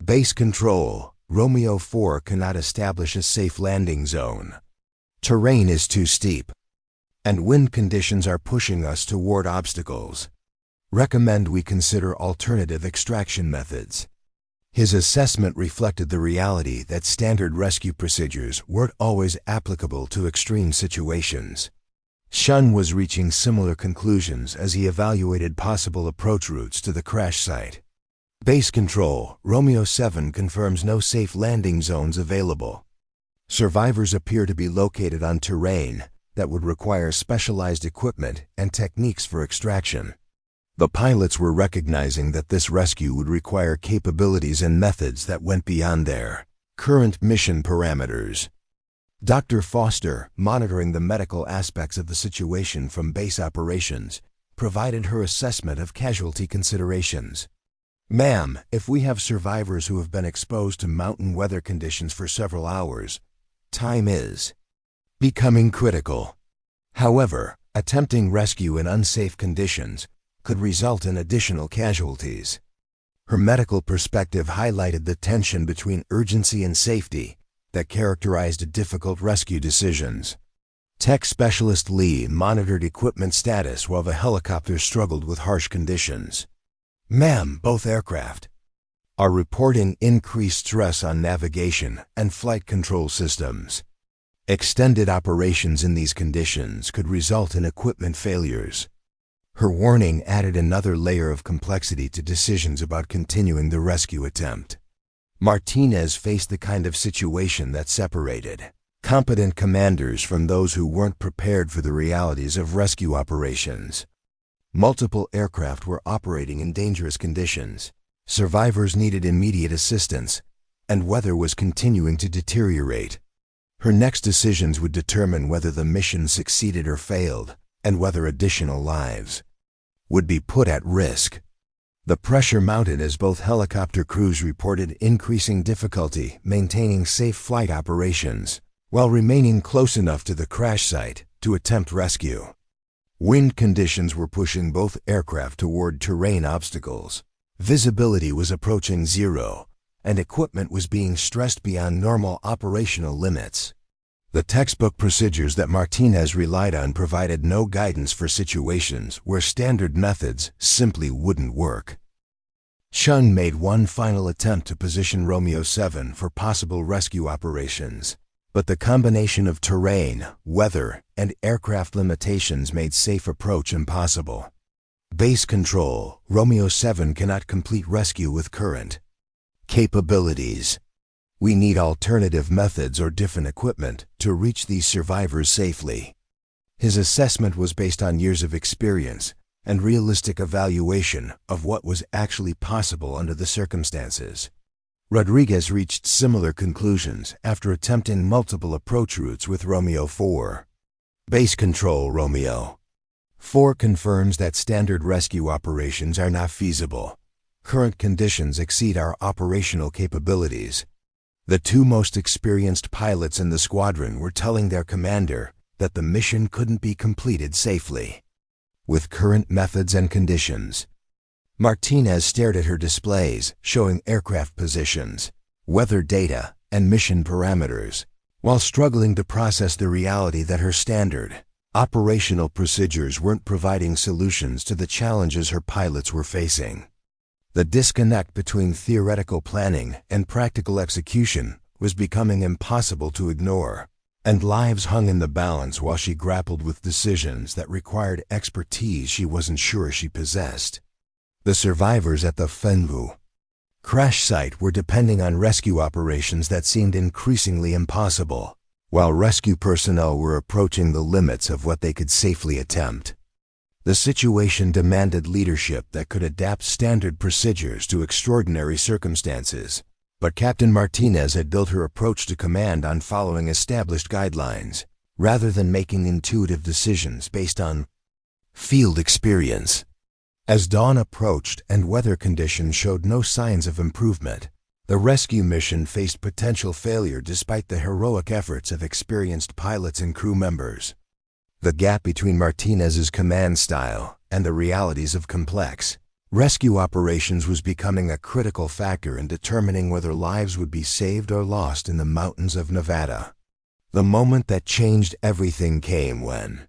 Base control, Romeo 4 cannot establish a safe landing zone. Terrain is too steep, and wind conditions are pushing us toward obstacles. Recommend we consider alternative extraction methods. His assessment reflected the reality that standard rescue procedures weren't always applicable to extreme situations. Chen was reaching similar conclusions as he evaluated possible approach routes to the crash site. Base control, Romeo 7 confirms no safe landing zones available. Survivors appear to be located on terrain that would require specialized equipment and techniques for extraction. The pilots were recognizing that this rescue would require capabilities and methods that went beyond their current mission parameters. Dr. Foster, monitoring the medical aspects of the situation from base operations, provided her assessment of casualty considerations. Ma'am, if we have survivors who have been exposed to mountain weather conditions for several hours, time is becoming critical. However, attempting rescue in unsafe conditions could result in additional casualties. Her medical perspective highlighted the tension between urgency and safety that characterized difficult rescue decisions. Tech Specialist Lee monitored equipment status while the helicopter struggled with harsh conditions. Ma'am, both aircraft are reporting increased stress on navigation and flight control systems. Extended operations in these conditions could result in equipment failures. Her warning added another layer of complexity to decisions about continuing the rescue attempt. Martinez faced the kind of situation that separated competent commanders from those who weren't prepared for the realities of rescue operations. Multiple aircraft were operating in dangerous conditions. Survivors needed immediate assistance, and weather was continuing to deteriorate. Her next decisions would determine whether the mission succeeded or failed, and whether additional lives would be put at risk. The pressure mounted as both helicopter crews reported increasing difficulty maintaining safe flight operations, while remaining close enough to the crash site to attempt rescue. Wind conditions were pushing both aircraft toward terrain obstacles. Visibility was approaching zero, and equipment was being stressed beyond normal operational limits. The textbook procedures that Martinez relied on provided no guidance for situations where standard methods simply wouldn't work. Chen made one final attempt to position Romeo 7 for possible rescue operations, but the combination of terrain, weather, and aircraft limitations made safe approach impossible. Base control, Romeo 7 cannot complete rescue with current capabilities. We need alternative methods or different equipment to reach these survivors safely. His assessment was based on years of experience and realistic evaluation of what was actually possible under the circumstances. Rodriguez reached similar conclusions after attempting multiple approach routes with Romeo 4. Base control, Romeo 4 confirms that standard rescue operations are not feasible. Current conditions exceed our operational capabilities. The two most experienced pilots in the squadron were telling their commander that the mission couldn't be completed safely with current methods and conditions. Martinez stared at her displays showing aircraft positions, weather data, and mission parameters, while struggling to process the reality that her standard operational procedures weren't providing solutions to the challenges her pilots were facing. The disconnect between theoretical planning and practical execution was becoming impossible to ignore, and lives hung in the balance while she grappled with decisions that required expertise she wasn't sure she possessed. The survivors at the Fenvu crash site were depending on rescue operations that seemed increasingly impossible, while rescue personnel were approaching the limits of what they could safely attempt. The situation demanded leadership that could adapt standard procedures to extraordinary circumstances, but Captain Martinez had built her approach to command on following established guidelines, rather than making intuitive decisions based on field experience. As dawn approached and weather conditions showed no signs of improvement, the rescue mission faced potential failure despite the heroic efforts of experienced pilots and crew members. The gap between Martinez's command style and the realities of complex rescue operations was becoming a critical factor in determining whether lives would be saved or lost in the mountains of Nevada. The moment that changed everything came when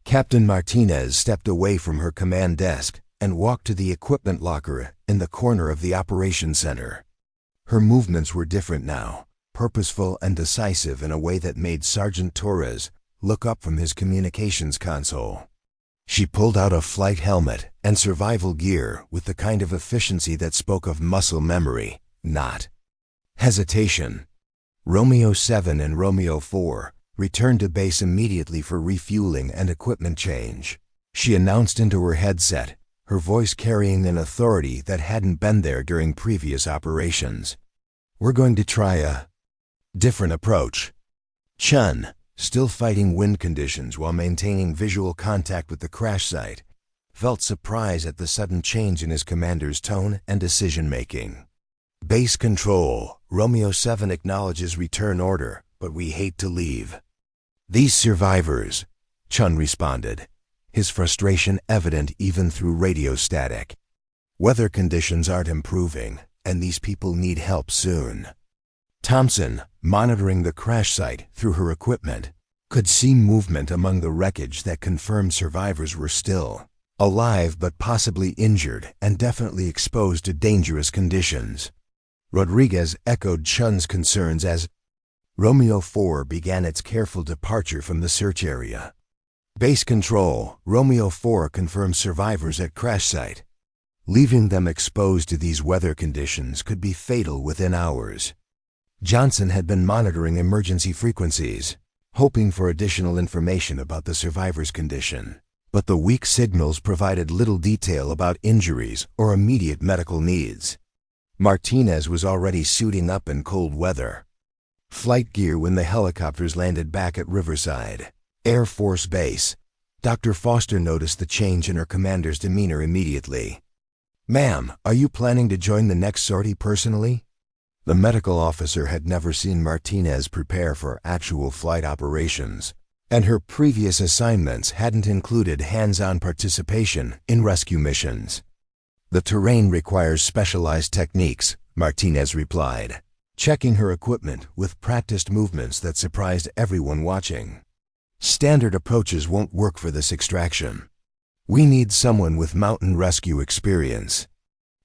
Captain Martinez stepped away from her command desk and walked to the equipment locker in the corner of the operations center. Her movements were different now, purposeful and decisive in a way that made Sergeant Torres look up from his communications console. She pulled out a flight helmet and survival gear with the kind of efficiency that spoke of muscle memory, not hesitation. Romeo 7 and Romeo 4 returned to base immediately for refueling and equipment change. She announced into her headset, her voice carrying an authority that hadn't been there during previous operations. "We're going to try a different approach." Chen, still fighting wind conditions while maintaining visual contact with the crash site, felt surprise at the sudden change in his commander's tone and decision-making. "Base control, Romeo 7 acknowledges return order, but we hate to leave these survivors," Chen responded, his frustration evident even through radio static. "Weather conditions aren't improving, and these people need help soon." Thompson, monitoring the crash site through her equipment, could see movement among the wreckage that confirmed survivors were still alive but possibly injured and definitely exposed to dangerous conditions. Rodriguez echoed Chen's concerns as Romeo 4 began its careful departure from the search area. "Base control, Romeo 4 confirms survivors at crash site. Leaving them exposed to these weather conditions could be fatal within hours." Johnson had been monitoring emergency frequencies, hoping for additional information about the survivors' condition, but the weak signals provided little detail about injuries or immediate medical needs. Martinez was already suiting up in cold weather. Flight gear when the helicopters landed back at Riverside Air Force Base. Dr. Foster noticed the change in her commander's demeanor immediately. "Ma'am, are you planning to join the next sortie personally?" The medical officer had never seen Martinez prepare for actual flight operations, and her previous assignments hadn't included hands-on participation in rescue missions. "The terrain requires specialized techniques," Martinez replied, checking her equipment with practiced movements that surprised everyone watching. "Standard approaches won't work for this extraction. We need someone with mountain rescue experience."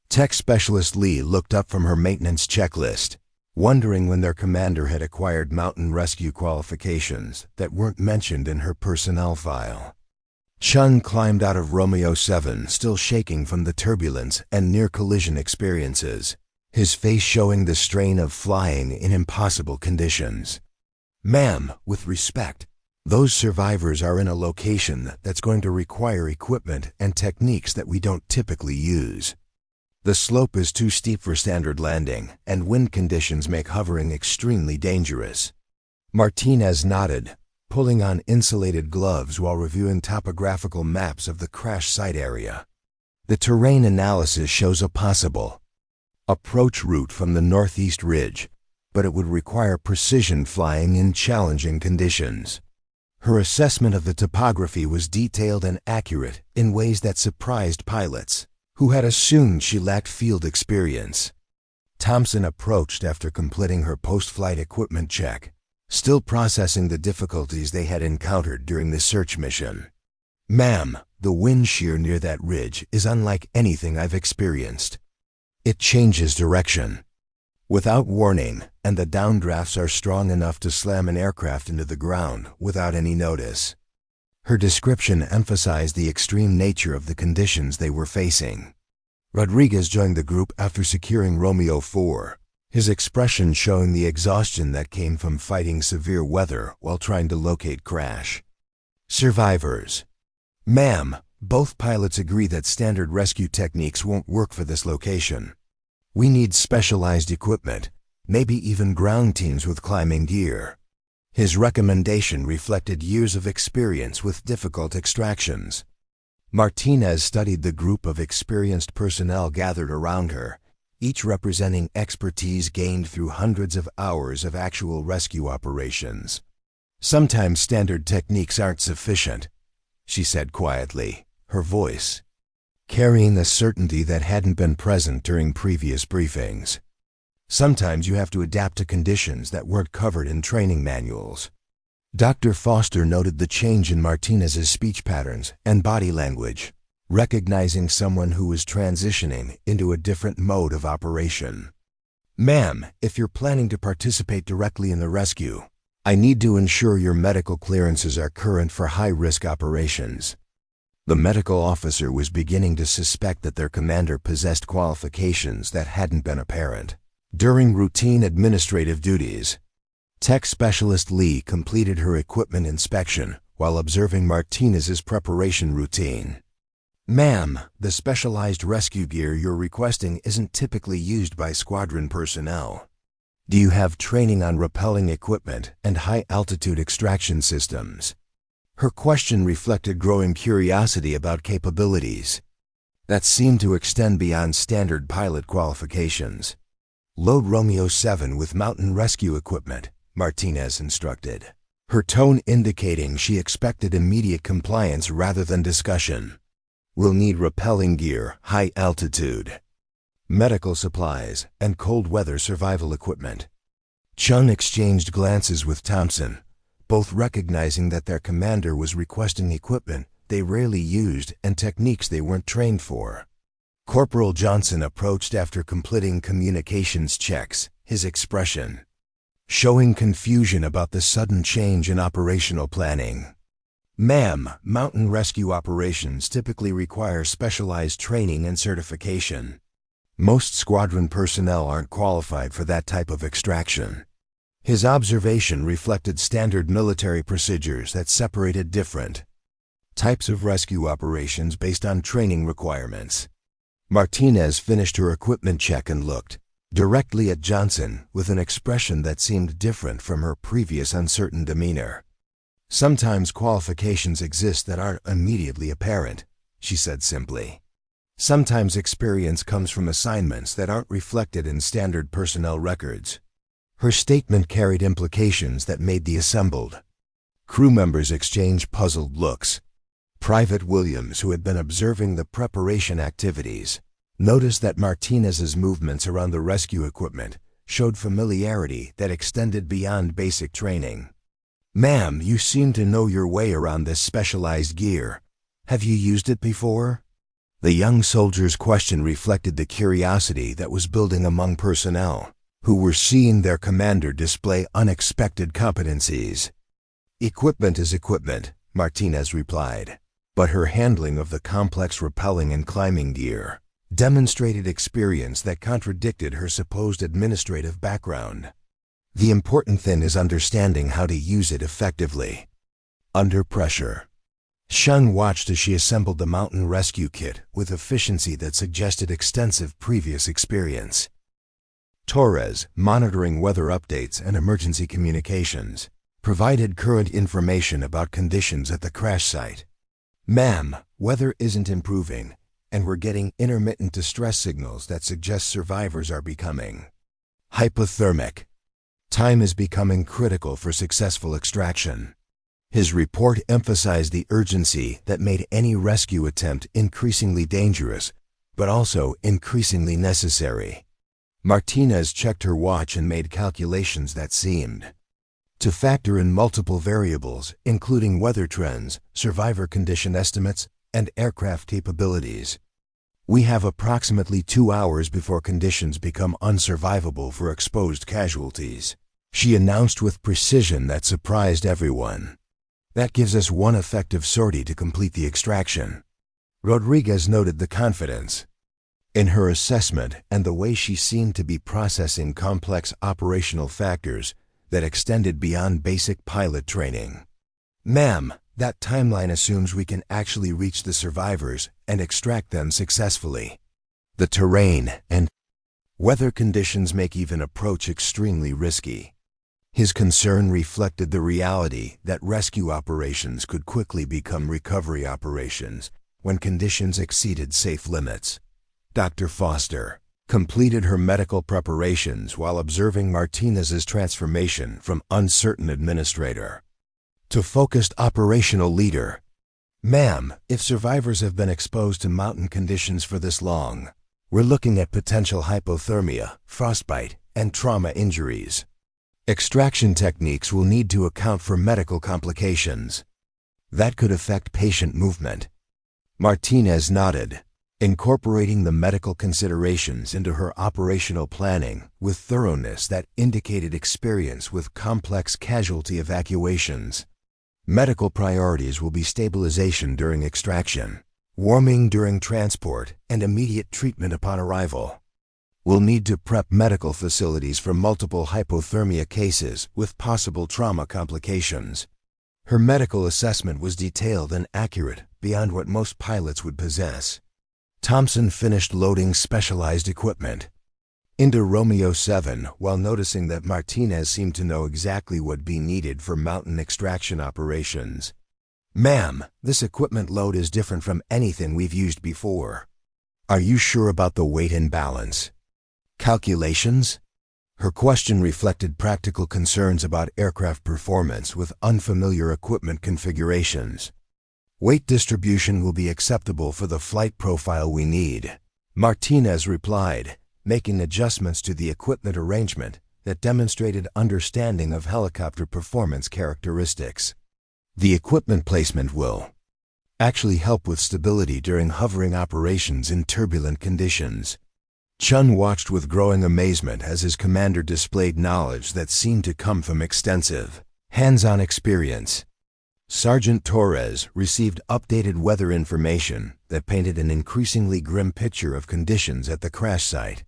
Tech Specialist Lee looked up from her maintenance checklist, wondering when their commander had acquired mountain rescue qualifications that weren't mentioned in her personnel file. Chun climbed out of Romeo 7, still shaking from the turbulence and near-collision experiences, his face showing the strain of flying in impossible conditions. "Ma'am, with respect, those survivors are in a location that's going to require equipment and techniques that we don't typically use. The slope is too steep for standard landing, and wind conditions make hovering extremely dangerous." Martinez nodded, pulling on insulated gloves while reviewing topographical maps of the crash site area. "The terrain analysis shows a possible approach route from the northeast ridge, but it would require precision flying in challenging conditions." Her assessment of the topography was detailed and accurate in ways that surprised pilots, who had assumed she lacked field experience. Thompson approached after completing her post-flight equipment check, still processing the difficulties they had encountered during the search mission. "Ma'am, the wind shear near that ridge is unlike anything I've experienced. It changes direction without warning, and the downdrafts are strong enough to slam an aircraft into the ground without any notice." Her description emphasized the extreme nature of the conditions they were facing. Rodriguez joined the group after securing Romeo 4, his expression showing the exhaustion that came from fighting severe weather while trying to locate crash. "Survivors. Ma'am, both pilots agree that standard rescue techniques won't work for this location. We need specialized equipment, maybe even ground teams with climbing gear." His recommendation reflected years of experience with difficult extractions. Martinez studied the group of experienced personnel gathered around her, each representing expertise gained through hundreds of hours of actual rescue operations. "Sometimes standard techniques aren't sufficient," she said quietly, her voice carrying a certainty that hadn't been present during previous briefings. "Sometimes you have to adapt to conditions that weren't covered in training manuals." Dr. Foster noted the change in Martinez's speech patterns and body language, recognizing someone who was transitioning into a different mode of operation. "Ma'am, if you're planning to participate directly in the rescue, I need to ensure your medical clearances are current for high-risk operations." The medical officer was beginning to suspect that their commander possessed qualifications that hadn't been apparent. During routine administrative duties, Tech Specialist Lee completed her equipment inspection while observing Martinez's preparation routine. "Ma'am, the specialized rescue gear you're requesting isn't typically used by squadron personnel. Do you have training on rappelling equipment and high-altitude extraction systems?" Her question reflected growing curiosity about capabilities that seemed to extend beyond standard pilot qualifications. "Load Romeo 7 with mountain rescue equipment," Martinez instructed, her tone indicating she expected immediate compliance rather than discussion. "We'll need rappelling gear, high altitude, medical supplies, and cold weather survival equipment." Chun exchanged glances with Thompson, both recognizing that their commander was requesting equipment they rarely used and techniques they weren't trained for. Corporal Johnson approached after completing communications checks, his expression showing confusion about the sudden change in operational planning. "Ma'am, mountain rescue operations typically require specialized training and certification. Most squadron personnel aren't qualified for that type of extraction." His observation reflected standard military procedures that separated different Types of rescue operations based on training requirements. Martinez finished her equipment check and looked directly at Johnson with an expression that seemed different from her previous uncertain demeanor. Sometimes qualifications exist that aren't immediately apparent, she said simply. Sometimes experience comes from assignments that aren't reflected in standard personnel records. Her statement carried implications that made the assembled crew members exchange puzzled looks. Private Williams, who had been observing the preparation activities, noticed that Martinez's movements around the rescue equipment showed familiarity that extended beyond basic training. "Ma'am, you seem to know your way around this specialized gear. Have you used it before?" The young soldier's question reflected the curiosity that was building among personnel, who were seeing their commander display unexpected competencies. "Equipment is equipment," Martinez replied, but her handling of the complex rappelling and climbing gear demonstrated experience that contradicted her supposed administrative background. "The important thing is understanding how to use it effectively." Under pressure. Shun watched as she assembled the mountain rescue kit with efficiency that suggested extensive previous experience. Torres, monitoring weather updates and emergency communications, provided current information about conditions at the crash site. "Ma'am, weather isn't improving, and we're getting intermittent distress signals that suggest survivors are becoming hypothermic. Time is becoming critical for successful extraction." His report emphasized the urgency that made any rescue attempt increasingly dangerous, but also increasingly necessary. Martinez checked her watch and made calculations that seemed to factor in multiple variables, including weather trends, survivor condition estimates, and aircraft capabilities. "We have approximately 2 hours before conditions become unsurvivable for exposed casualties," she announced with precision that surprised everyone. "That gives us one effective sortie to complete the extraction." Rodriguez noted the confidence in her assessment and the way she seemed to be processing complex operational factors that extended beyond basic pilot training. "Ma'am, that timeline assumes we can actually reach the survivors and extract them successfully. The terrain and weather conditions make even approach extremely risky." His concern reflected the reality that rescue operations could quickly become recovery operations when conditions exceeded safe limits. Dr. Foster completed her medical preparations while observing Martinez's transformation from uncertain administrator to focused operational leader. "Ma'am, if survivors have been exposed to mountain conditions for this long, we're looking at potential hypothermia, frostbite, and trauma injuries. Extraction techniques will need to account for medical complications that could affect patient movement." Martinez nodded, incorporating the medical considerations into her operational planning with thoroughness that indicated experience with complex casualty evacuations. Medical priorities will be stabilization during extraction, warming during transport, and immediate treatment upon arrival. We'll need to prep medical facilities for multiple hypothermia cases with possible trauma complications. Her medical assessment was detailed and accurate beyond what most pilots would possess. Thompson finished loading specialized equipment into Romeo 7 while noticing that Martinez seemed to know exactly what'd be needed for mountain extraction operations. "Ma'am, this equipment load is different from anything we've used before. Are you sure about the weight and balance calculations?" Her question reflected practical concerns about aircraft performance with unfamiliar equipment configurations. "Weight distribution will be acceptable for the flight profile we need," Martinez replied, making adjustments to the equipment arrangement that demonstrated understanding of helicopter performance characteristics. "The equipment placement will actually help with stability during hovering operations in turbulent conditions." Chun watched with growing amazement as his commander displayed knowledge that seemed to come from extensive, hands-on experience. Sergeant Torres received updated weather information that painted an increasingly grim picture of conditions at the crash site.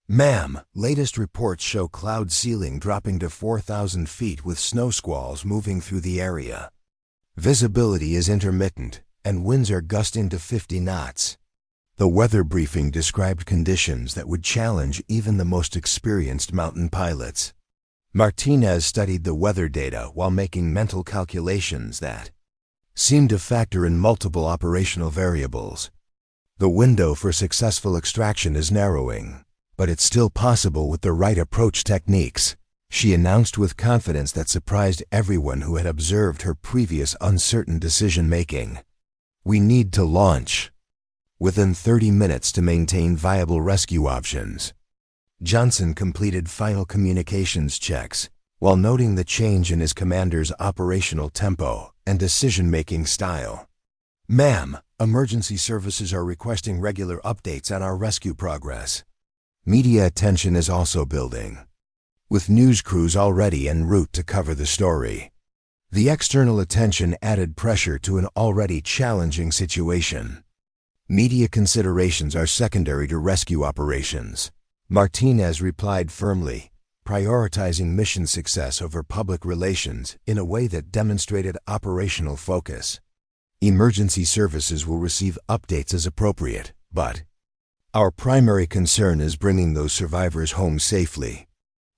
"Ma'am, latest reports show cloud ceiling dropping to 4,000 feet with snow squalls moving through the area. Visibility is intermittent, and winds are gusting to 50 knots. The weather briefing described conditions that would challenge even the most experienced mountain pilots. Martinez studied the weather data while making mental calculations that seemed to factor in multiple operational variables. The window for successful extraction is narrowing, but it's still possible with the right approach techniques, she announced with confidence that surprised everyone who had observed her previous uncertain decision-making. We need to launch within 30 minutes to maintain viable rescue options. Johnson completed final communications checks while noting the change in his commander's operational tempo and decision-making style. Ma'am, emergency services are requesting regular updates on our rescue progress. Media attention is also building, with news crews already en route to cover the story. The external attention added pressure to an already challenging situation. Media considerations are secondary to rescue operations, Martinez replied firmly, prioritizing mission success over public relations in a way that demonstrated operational focus. Emergency services will receive updates as appropriate, but our primary concern is bringing those survivors home safely.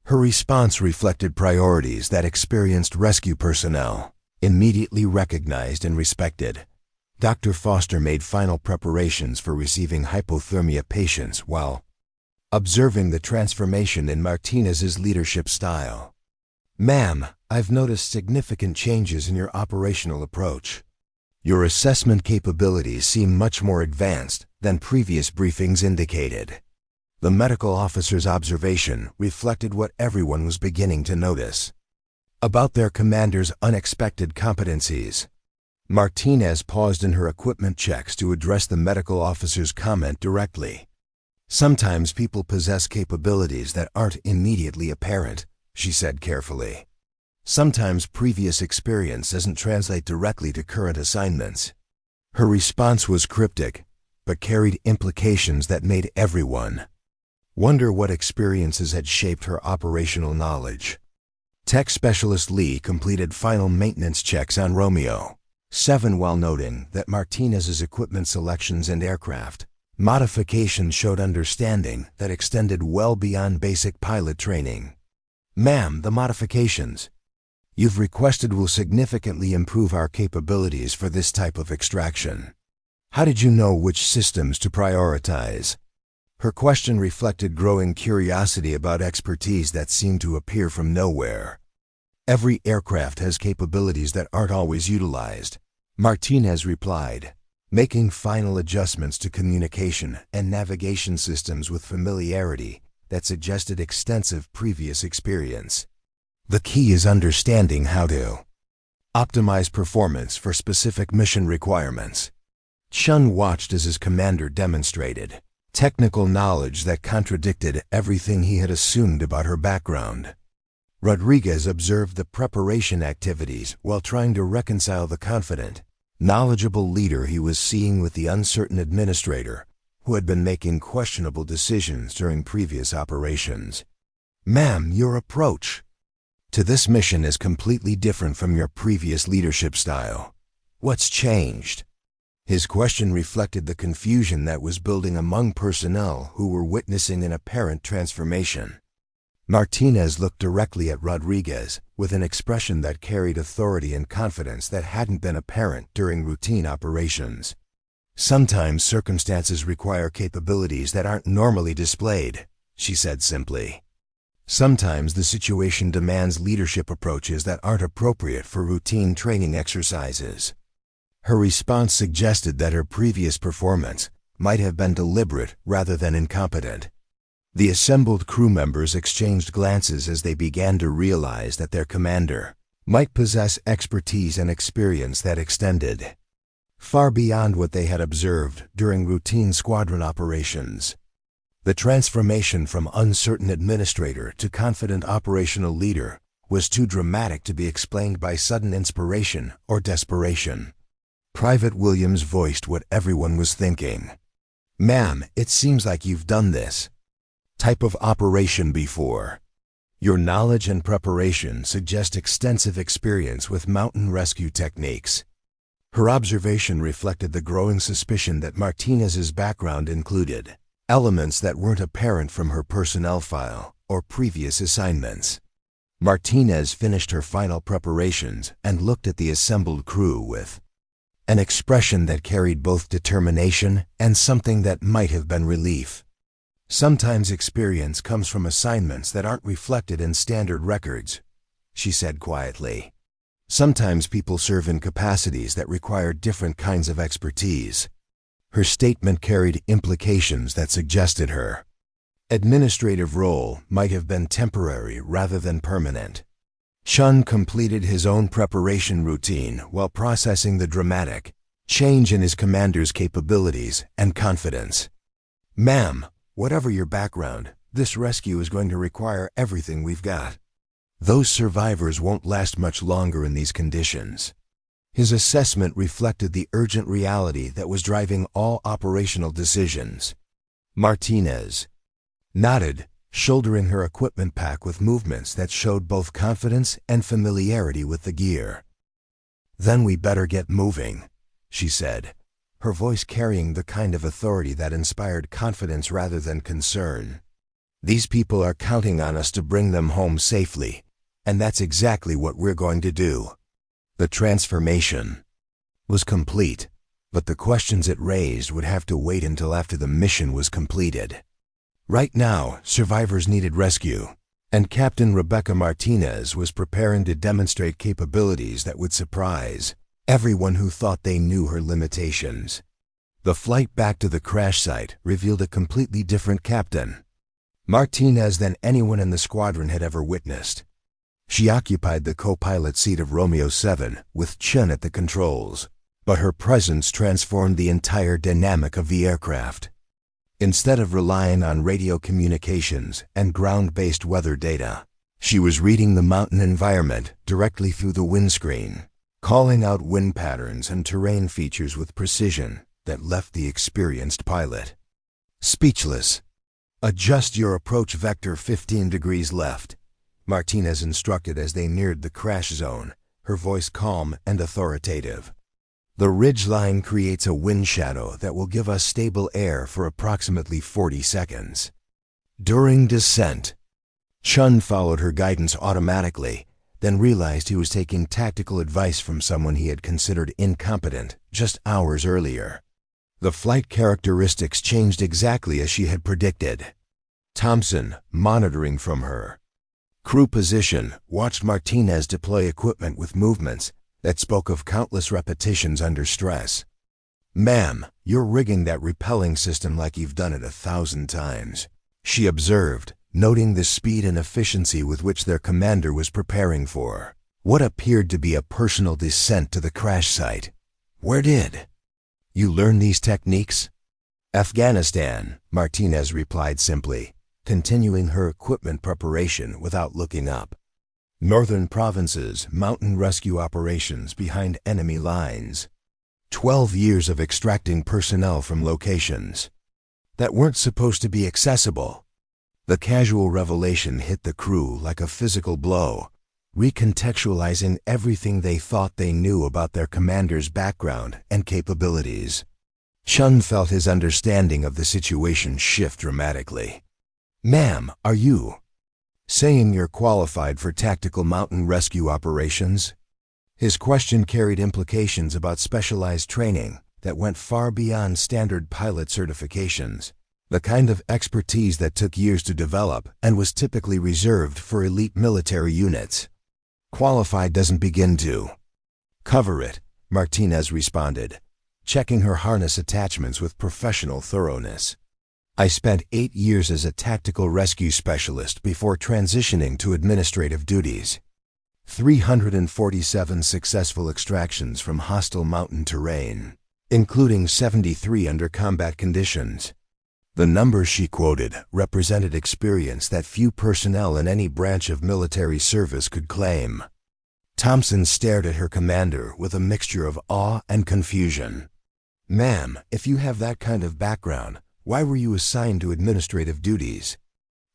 Her response reflected priorities that experienced rescue personnel immediately recognized and respected. Dr. Foster made final preparations for receiving hypothermia patients while observing the transformation in Martinez's leadership style. Ma'am, I've noticed significant changes in your operational approach. Your assessment capabilities seem much more advanced than previous briefings indicated. The medical officer's observation reflected what everyone was beginning to notice about their commander's unexpected competencies. Martinez paused in her equipment checks to address the medical officer's comment directly. Sometimes people possess capabilities that aren't immediately apparent, she said carefully. Sometimes previous experience doesn't translate directly to current assignments. Her response was cryptic, but carried implications that made everyone wonder what experiences had shaped her operational knowledge. Tech Specialist Lee completed final maintenance checks on Romeo 7 while noting that Martinez's equipment selections and aircraft modifications showed understanding that extended well beyond basic pilot training. Ma'am, the modifications you've requested will significantly improve our capabilities for this type of extraction. How did you know which systems to prioritize? Her question reflected growing curiosity about expertise that seemed to appear from nowhere. Every aircraft has capabilities that aren't always utilized, Martinez replied, making final adjustments to communication and navigation systems with familiarity that suggested extensive previous experience. The key is understanding how to optimize performance for specific mission requirements. Chen watched as his commander demonstrated technical knowledge that contradicted everything he had assumed about her background. Rodriguez observed the preparation activities while trying to reconcile the confident, knowledgeable leader he was seeing with the uncertain administrator who had been making questionable decisions during previous operations. Ma'am, your approach to this mission is completely different from your previous leadership style. What's changed? His question reflected the confusion that was building among personnel who were witnessing an apparent transformation. Martinez looked directly at Rodriguez with an expression that carried authority and confidence that hadn't been apparent during routine operations. Sometimes circumstances require capabilities that aren't normally displayed, she said simply. Sometimes the situation demands leadership approaches that aren't appropriate for routine training exercises. Her response suggested that her previous performance might have been deliberate rather than incompetent. The assembled crew members exchanged glances as they began to realize that their commander might possess expertise and experience that extended far beyond what they had observed during routine squadron operations. The transformation from uncertain administrator to confident operational leader was too dramatic to be explained by sudden inspiration or desperation. Private Williams voiced what everyone was thinking. Ma'am, it seems like you've done this type of operation before. Your knowledge and preparation suggest extensive experience with mountain rescue techniques. Her observation reflected the growing suspicion that Martinez's background included elements that weren't apparent from her personnel file or previous assignments. Martinez finished her final preparations and looked at the assembled crew with an expression that carried both determination and something that might have been relief. Sometimes experience comes from assignments that aren't reflected in standard records, she said quietly. Sometimes people serve in capacities that require different kinds of expertise. Her statement carried implications that suggested her administrative role might have been temporary rather than permanent. Chen completed his own preparation routine while processing the dramatic change in his commander's capabilities and confidence. "Ma'am, whatever your background, this rescue is going to require everything we've got. Those survivors won't last much longer in these conditions." His assessment reflected the urgent reality that was driving all operational decisions. Martinez nodded, shouldering her equipment pack with movements that showed both confidence and familiarity with the gear. "Then we better get moving," she said, her voice carrying the kind of authority that inspired confidence rather than concern. "These people are counting on us to bring them home safely, and that's exactly what we're going to do." The transformation was complete, but the questions it raised would have to wait until after the mission was completed. Right now, survivors needed rescue, and Captain Rebecca Martinez was preparing to demonstrate capabilities that would surprise everyone who thought they knew her limitations. The flight back to the crash site revealed a completely different Captain Martinez than anyone in the squadron had ever witnessed. She occupied the co-pilot seat of Romeo 7 with Chen at the controls, but her presence transformed the entire dynamic of the aircraft. Instead of relying on radio communications and ground-based weather data, she was reading the mountain environment directly through the windscreen, calling out wind patterns and terrain features with precision that left the experienced pilot speechless. "Adjust your approach vector 15 degrees left," Martinez instructed as they neared the crash zone, her voice calm and authoritative. "The ridgeline creates a wind shadow that will give us stable air for approximately 40 seconds. During descent." Chen followed her guidance automatically, then realized he was taking tactical advice from someone he had considered incompetent just hours earlier. The flight characteristics changed exactly as she had predicted. Thompson, monitoring from her crew position, watched Martinez deploy equipment with movements that spoke of countless repetitions under stress. "Ma'am, you're rigging that repelling system like you've done it 1,000 times, she observed, noting the speed and efficiency with which their commander was preparing for what appeared to be a personal descent to the crash site. "Where did you learn these techniques?" "Afghanistan," Martinez replied simply, continuing her equipment preparation without looking up. "Northern provinces, mountain rescue operations behind enemy lines. 12 years of extracting personnel from locations that weren't supposed to be accessible." The casual revelation hit the crew like a physical blow, recontextualizing everything they thought they knew about their commander's background and capabilities. Chen felt his understanding of the situation shift dramatically. "Ma'am, are you saying you're qualified for tactical mountain rescue operations?" His question carried implications about specialized training that went far beyond standard pilot certifications, the kind of expertise that took years to develop and was typically reserved for elite military units. "Qualified doesn't begin to cover it," Martinez responded, checking her harness attachments with professional thoroughness. "I spent 8 years as a tactical rescue specialist before transitioning to administrative duties. 347 successful extractions from hostile mountain terrain, including 73 under combat conditions." The numbers she quoted represented experience that few personnel in any branch of military service could claim. Thompson stared at her commander with a mixture of awe and confusion. "Ma'am, if you have that kind of background, why were you assigned to administrative duties?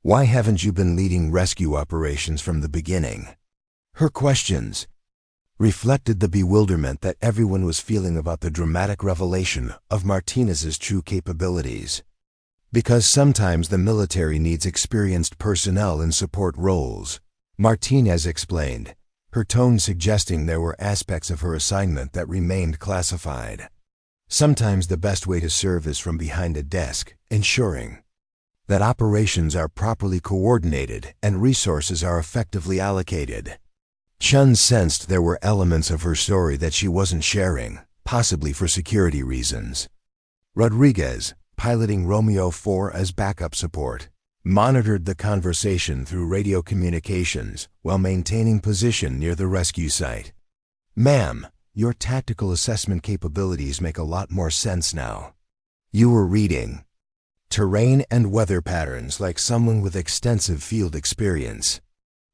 Why haven't you been leading rescue operations from the beginning?" Her questions reflected the bewilderment that everyone was feeling about the dramatic revelation of Martinez's true capabilities. Because sometimes the military needs experienced personnel in support roles, Martinez explained, her tone suggesting there were aspects of her assignment that remained classified. Sometimes the best way to serve is from behind a desk, ensuring that operations are properly coordinated and resources are effectively allocated. Chen sensed there were elements of her story that she wasn't sharing, possibly for security reasons. Rodriguez, piloting Romeo 4 as backup support, monitored the conversation through radio communications while maintaining position near the rescue site. "Ma'am, your tactical assessment capabilities make a lot more sense now. You were reading terrain and weather patterns like someone with extensive field experience."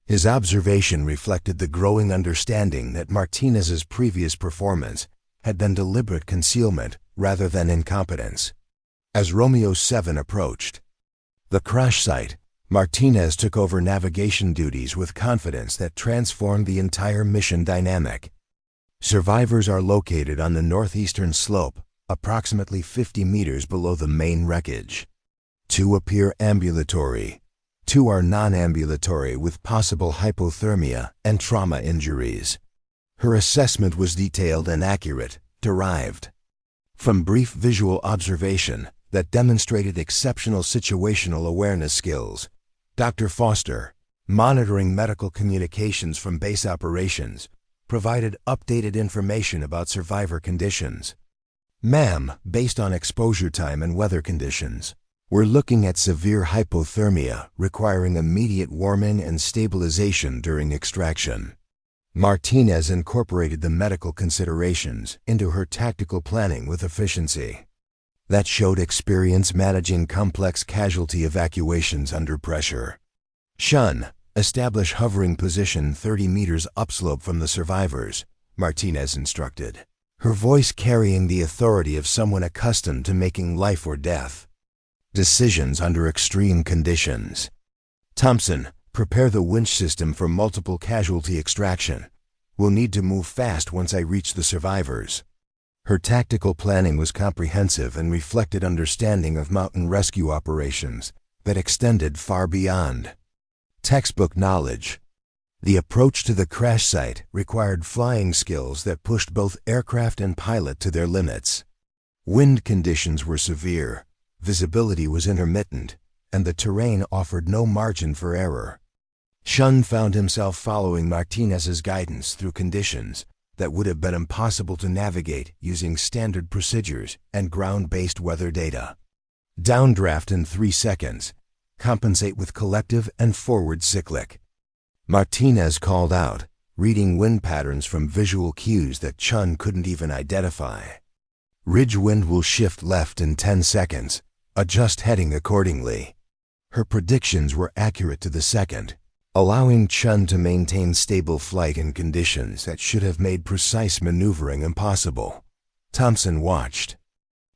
His observation reflected the growing understanding that Martinez's previous performance had been deliberate concealment rather than incompetence. As Romeo 7 approached the crash site, Martinez took over navigation duties with confidence that transformed the entire mission dynamic. Survivors are located on the northeastern slope, approximately 50 meters below the main wreckage. 2 appear ambulatory. 2 are non-ambulatory with possible hypothermia and trauma injuries. Her assessment was detailed and accurate, derived from brief visual observation that demonstrated exceptional situational awareness skills. Dr. Foster, monitoring medical communications from base operations, provided updated information about survivor conditions. "Ma'am, based on exposure time and weather conditions, we're looking at severe hypothermia requiring immediate warming and stabilization during extraction." Martinez incorporated the medical considerations into her tactical planning with efficiency. That showed experience managing complex casualty evacuations under pressure. "Shun, establish hovering position 30 meters upslope from the survivors," Martinez instructed, her voice carrying the authority of someone accustomed to making life or death decisions under extreme conditions. "Thompson, prepare the winch system for multiple casualty extraction. We'll need to move fast once I reach the survivors." Her tactical planning was comprehensive and reflected understanding of mountain rescue operations that extended far beyond textbook knowledge. The approach to the crash site required flying skills that pushed both aircraft and pilot to their limits. Wind conditions were severe, visibility was intermittent, and the terrain offered no margin for error. Shun found himself following Martinez's guidance through conditions that would have been impossible to navigate using standard procedures and ground-based weather data. "Downdraft in 3 seconds. Compensate with collective and forward cyclic," Martinez called out, reading wind patterns from visual cues that Chun couldn't even identify. "Ridge wind will shift left in 10 seconds. Adjust heading accordingly." Her predictions were accurate to the second, allowing Chun to maintain stable flight in conditions that should have made precise maneuvering impossible. Thompson watched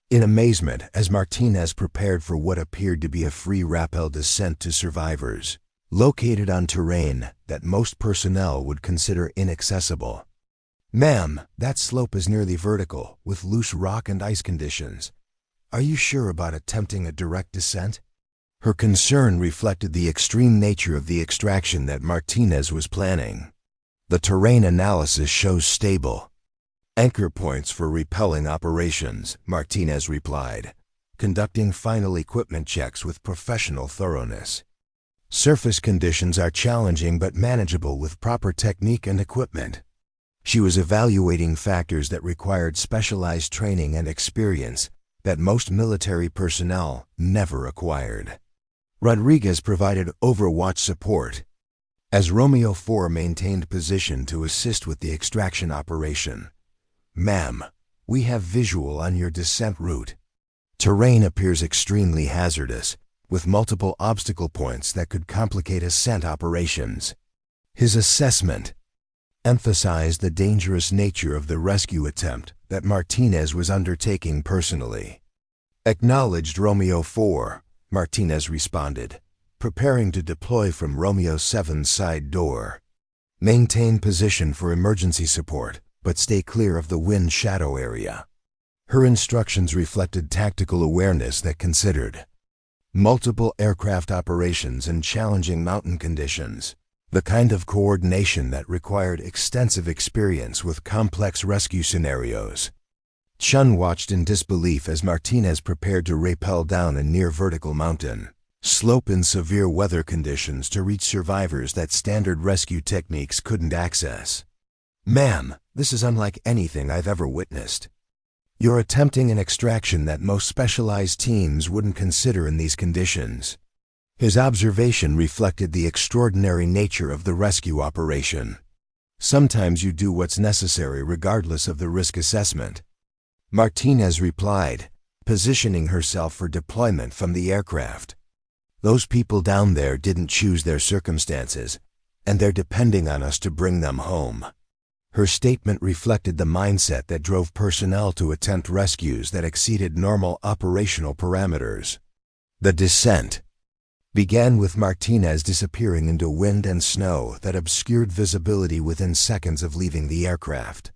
in amazement as Martinez prepared for what appeared to be a free rappel descent to survivors, located on terrain that most personnel would consider inaccessible. "Ma'am, that slope is nearly vertical, with loose rock and ice conditions. Are you sure about attempting a direct descent?" Her concern reflected the extreme nature of the extraction that Martinez was planning. "The terrain analysis shows stable anchor points for repelling operations," Martinez replied, conducting final equipment checks with professional thoroughness. "Surface conditions are challenging but manageable with proper technique and equipment." She was evaluating factors that required specialized training and experience that most military personnel never acquired. Rodriguez provided overwatch support as Romeo 4 maintained position to assist with the extraction operation. "Ma'am, we have visual on your descent route. Terrain appears extremely hazardous, with multiple obstacle points that could complicate ascent operations." His assessment emphasized the dangerous nature of the rescue attempt that Martinez was undertaking personally. "Acknowledged, Romeo 4, Martinez responded, preparing to deploy from Romeo 7's side door. Maintain position for emergency support, but stay clear of the wind shadow area. Her instructions reflected tactical awareness that considered multiple aircraft operations in challenging mountain conditions, the kind of coordination that required extensive experience with complex rescue scenarios. Chen watched in disbelief as Martinez prepared to rappel down a near-vertical mountain slope in severe weather conditions to reach survivors that standard rescue techniques couldn't access. "Ma'am, this is unlike anything I've ever witnessed. You're attempting an extraction that most specialized teams wouldn't consider in these conditions." His observation reflected the extraordinary nature of the rescue operation. "Sometimes you do what's necessary regardless of the risk assessment," Martinez replied, positioning herself for deployment from the aircraft. "Those people down there didn't choose their circumstances, and they're depending on us to bring them home." Her statement reflected the mindset that drove personnel to attempt rescues that exceeded normal operational parameters. The descent began with Martinez disappearing into wind and snow that obscured visibility within seconds of leaving the aircraft.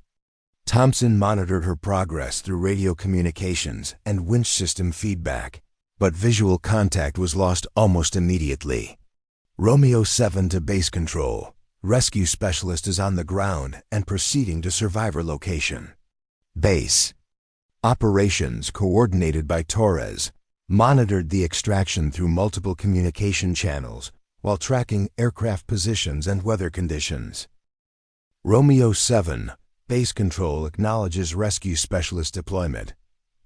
Thompson monitored her progress through radio communications and winch system feedback, but visual contact was lost almost immediately. "Romeo 7 to base control. Rescue specialist is on the ground and proceeding to survivor location." Base operations, coordinated by Torres, monitored the extraction through multiple communication channels while tracking aircraft positions and weather conditions. "Romeo 7, base control acknowledges rescue specialist deployment.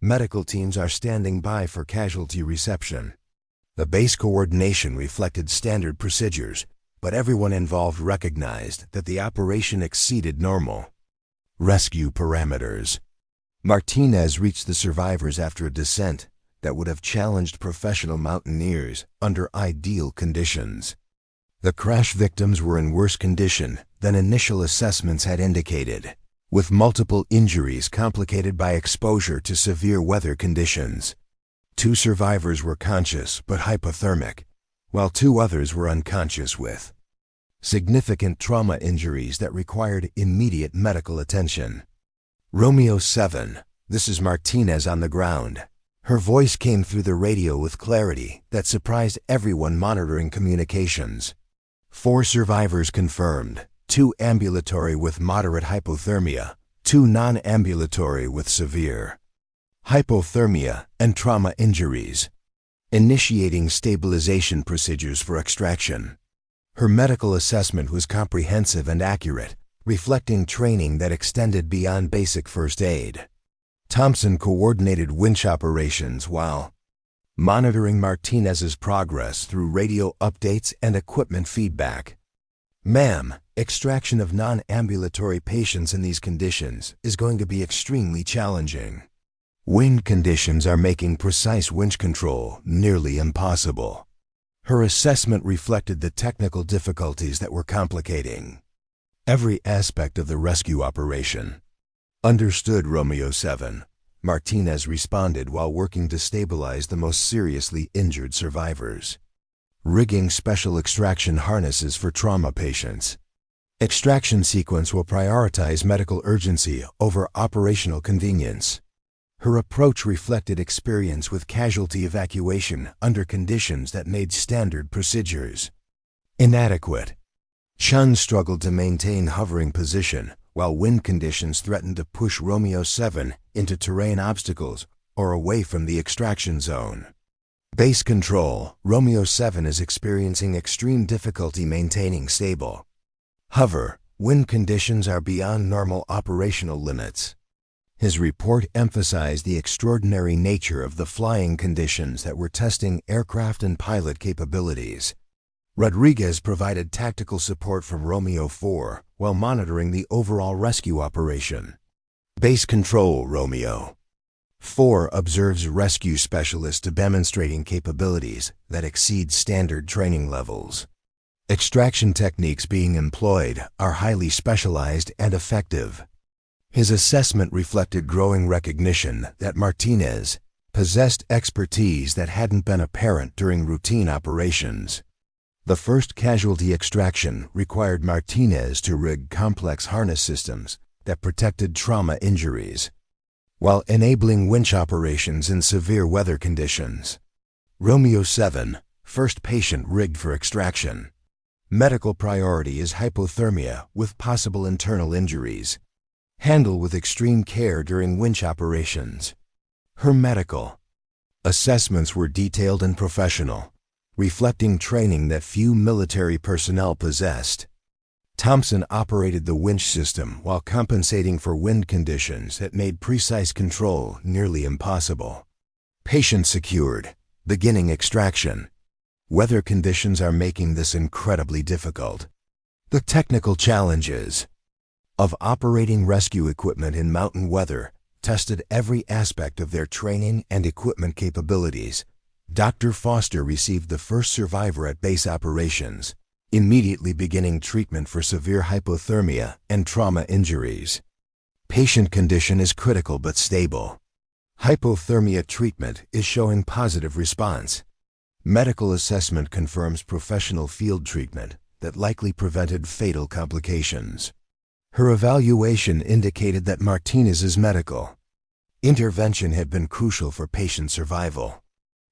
Medical teams are standing by for casualty reception." The base coordination reflected standard procedures, but everyone involved recognized that the operation exceeded normal rescue parameters. Martinez reached the survivors after a descent that would have challenged professional mountaineers under ideal conditions. The crash victims were in worse condition than initial assessments had indicated, with multiple injuries complicated by exposure to severe weather conditions. 2 survivors were conscious but hypothermic, while 2 others were unconscious with significant trauma injuries that required immediate medical attention. "Romeo 7, this is Martinez on the ground." Her voice came through the radio with clarity that surprised everyone monitoring communications. 4 survivors confirmed, 2 ambulatory with moderate hypothermia, 2 non-ambulatory with severe hypothermia and trauma injuries. Initiating stabilization procedures for extraction. Her medical assessment was comprehensive and accurate, reflecting training that extended beyond basic first aid. Thompson coordinated winch operations while monitoring Martinez's progress through radio updates and equipment feedback. "Ma'am, extraction of non-ambulatory patients in these conditions is going to be extremely challenging. Wind conditions are making precise winch control nearly impossible." Her assessment reflected the technical difficulties that were complicating every aspect of the rescue operation. "Understood, Romeo 7. Martinez responded while working to stabilize the most seriously injured survivors. Rigging special extraction harnesses for trauma patients. Extraction sequence will prioritize medical urgency over operational convenience." Her approach reflected experience with casualty evacuation under conditions that made standard procedures inadequate. Chen struggled to maintain hovering position while wind conditions threatened to push Romeo 7 into terrain obstacles or away from the extraction zone. "Base control, Romeo 7 is experiencing extreme difficulty maintaining stable hover. Wind conditions are beyond normal operational limits." His report emphasized the extraordinary nature of the flying conditions that were testing aircraft and pilot capabilities. Rodriguez provided tactical support from Romeo 4 while monitoring the overall rescue operation. "Base control, Romeo 4 observes rescue specialists demonstrating capabilities that exceed standard training levels. Extraction techniques being employed are highly specialized and effective." His assessment reflected growing recognition that Martinez possessed expertise that hadn't been apparent during routine operations. The first casualty extraction required Martinez to rig complex harness systems that protected trauma injuries, while enabling winch operations in severe weather conditions. Romeo 7, first patient rigged for extraction. Medical priority is hypothermia with possible internal injuries. Handle with extreme care during winch operations. Her medical assessments were detailed and professional, reflecting training that few military personnel possessed. Thompson operated the winch system while compensating for wind conditions that made precise control nearly impossible. Patient secured, beginning extraction. Weather conditions are making this incredibly difficult. The technical challenges of operating rescue equipment in mountain weather tested every aspect of their training and equipment capabilities. Dr. Foster received the first survivor at base operations, immediately beginning treatment for severe hypothermia and trauma injuries. Patient condition is critical but stable. Hypothermia treatment is showing positive response. Medical assessment confirms professional field treatment that likely prevented fatal complications. Her evaluation indicated that Martinez's medical intervention had been crucial for patient survival.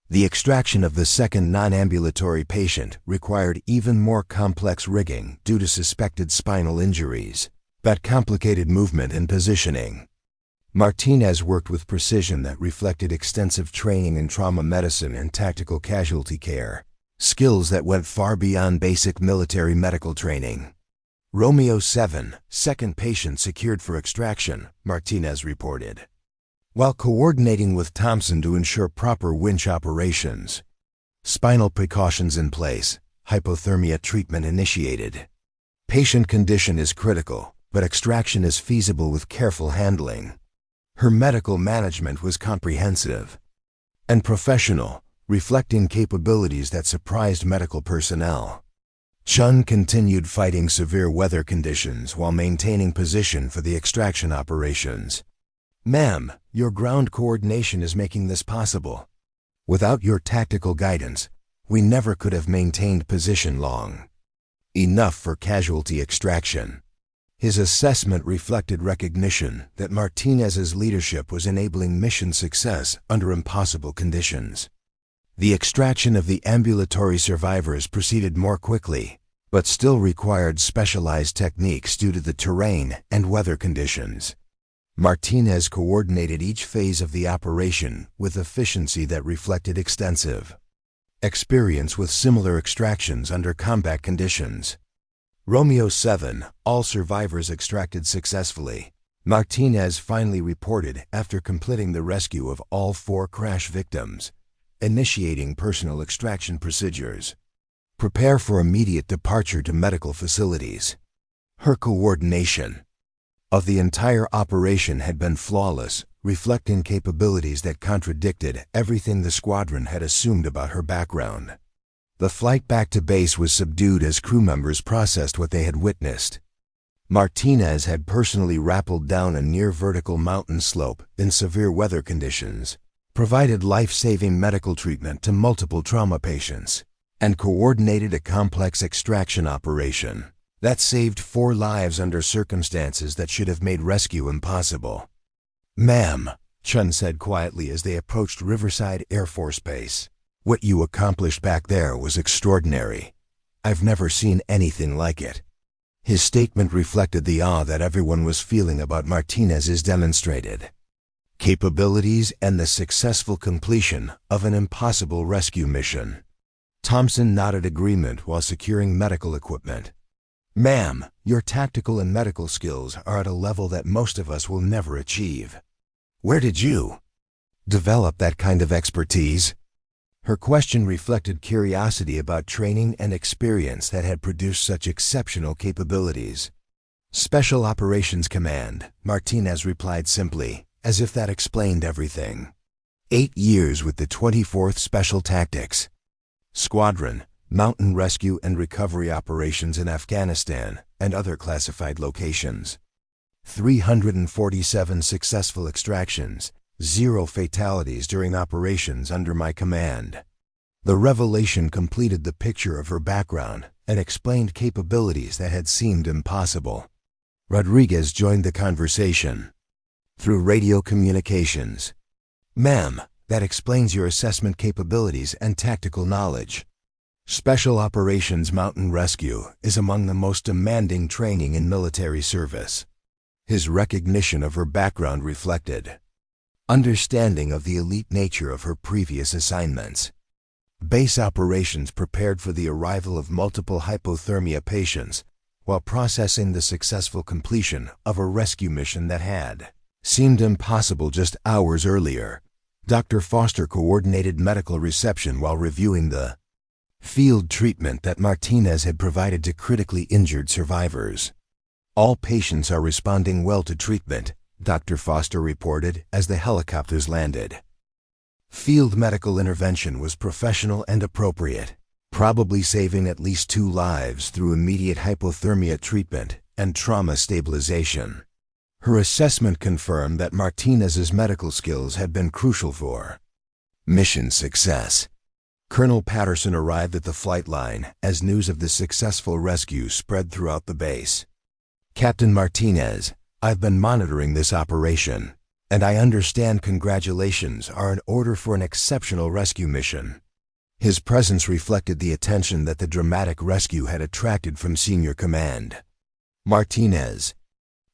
The extraction of the second non-ambulatory patient required even more complex rigging due to suspected spinal injuries that complicated movement and positioning. Martinez worked with precision that reflected extensive training in trauma medicine and tactical casualty care, skills that went far beyond basic military medical training. Romeo 7, second patient secured for extraction, Martinez reported, while coordinating with Thompson to ensure proper winch operations. Spinal precautions in place, hypothermia treatment initiated. Patient condition is critical, but extraction is feasible with careful handling. Her medical management was comprehensive and professional, reflecting capabilities that surprised medical personnel. Chen continued fighting severe weather conditions while maintaining position for the extraction operations. "Ma'am, your ground coordination is making this possible. Without your tactical guidance, we never could have maintained position long enough for casualty extraction." His assessment reflected recognition that Martinez's leadership was enabling mission success under impossible conditions. The extraction of the ambulatory survivors proceeded more quickly, but still required specialized techniques due to the terrain and weather conditions. Martinez coordinated each phase of the operation with efficiency that reflected extensive experience with similar extractions under combat conditions. Romeo 7, all survivors extracted successfully, Martinez finally reported after completing the rescue of all 4 crash victims, initiating personal extraction procedures. Prepare for immediate departure to medical facilities. Her coordination of the entire operation had been flawless, reflecting capabilities that contradicted everything the squadron had assumed about her background. The flight back to base was subdued as crew members processed what they had witnessed. Martinez had personally rappelled down a near-vertical mountain slope in severe weather conditions, provided life-saving medical treatment to multiple trauma patients, and coordinated a complex extraction operation that saved 4 lives under circumstances that should have made rescue impossible. "Ma'am," Chen said quietly as they approached Riverside Air Force Base, "what you accomplished back there was extraordinary. I've never seen anything like it." His statement reflected the awe that everyone was feeling about Martinez's demonstrated capabilities and the successful completion of an impossible rescue mission. Thompson nodded agreement while securing medical equipment. "Ma'am, your tactical and medical skills are at a level that most of us will never achieve. Where did you develop that kind of expertise?" Her question reflected curiosity about training and experience that had produced such exceptional capabilities. "Special Operations Command," Martinez replied simply, as if that explained everything. 8 years with the 24th Special Tactics Squadron, mountain rescue and recovery operations in Afghanistan and other classified locations. 347 successful extractions, 0 fatalities during operations under my command. The revelation completed the picture of her background and explained capabilities that had seemed impossible. Rodriguez joined the conversation through radio communications. "Ma'am, that explains your assessment capabilities and tactical knowledge. Special Operations Mountain Rescue is among the most demanding training in military service." His recognition of her background reflected understanding of the elite nature of her previous assignments. Base operations prepared for the arrival of multiple hypothermia patients while processing the successful completion of a rescue mission that had seemed impossible just hours earlier. Dr. Foster coordinated medical reception while reviewing the field treatment that Martinez had provided to critically injured survivors. "All patients are responding well to treatment," Dr. Foster reported as the helicopters landed. Field medical intervention was professional and appropriate, probably saving at least 2 lives through immediate hypothermia treatment and trauma stabilization. Her assessment confirmed that Martinez's medical skills had been crucial for mission success. Colonel Patterson arrived at the flight line as news of the successful rescue spread throughout the base. "Captain Martinez, I've been monitoring this operation, and I understand congratulations are in order for an exceptional rescue mission." His presence reflected the attention that the dramatic rescue had attracted from senior command. Martinez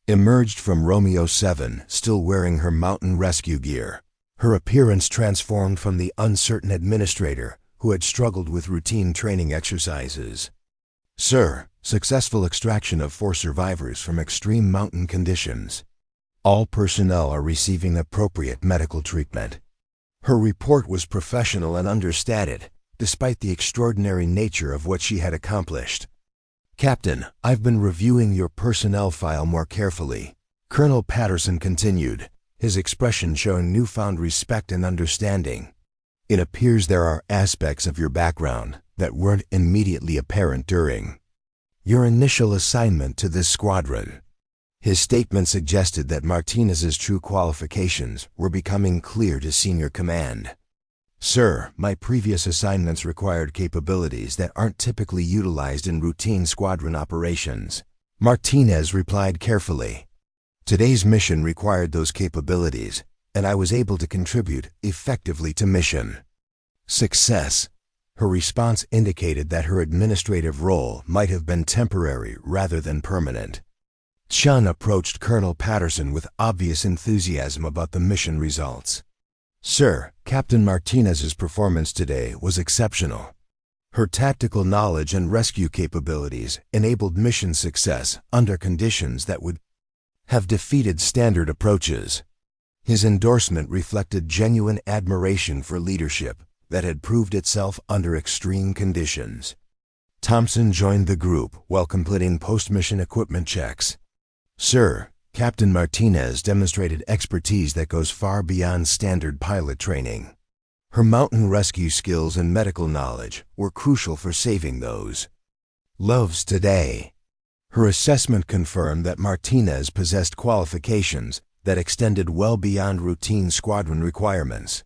emerged from Romeo 7, still wearing her mountain rescue gear, her appearance transformed from the uncertain administrator who had struggled with routine training exercises. "Sir, successful extraction of 4 survivors from extreme mountain conditions. All personnel are receiving appropriate medical treatment." Her report was professional and understated, despite the extraordinary nature of what she had accomplished. "Captain, I've been reviewing your personnel file more carefully," Colonel Patterson continued, his expression showing newfound respect and understanding. "It appears there are aspects of your background that weren't immediately apparent during your initial assignment to this squadron." His statement suggested that Martinez's true qualifications were becoming clear to senior command. "Sir, my previous assignments required capabilities that aren't typically utilized in routine squadron operations," Martinez replied carefully. "Today's mission required those capabilities, and I was able to contribute effectively to mission success." Her response indicated that her administrative role might have been temporary rather than permanent. Chen approached Colonel Patterson with obvious enthusiasm about the mission results. "Sir, Captain Martinez's performance today was exceptional. Her tactical knowledge and rescue capabilities enabled mission success under conditions that would have defeated standard approaches." His endorsement reflected genuine admiration for leadership that had proved itself under extreme conditions. Thompson joined the group while completing post-mission equipment checks. "Sir, Captain Martinez demonstrated expertise that goes far beyond standard pilot training. Her mountain rescue skills and medical knowledge were crucial for saving those lives today." Her assessment confirmed that Martinez possessed qualifications that extended well beyond routine squadron requirements.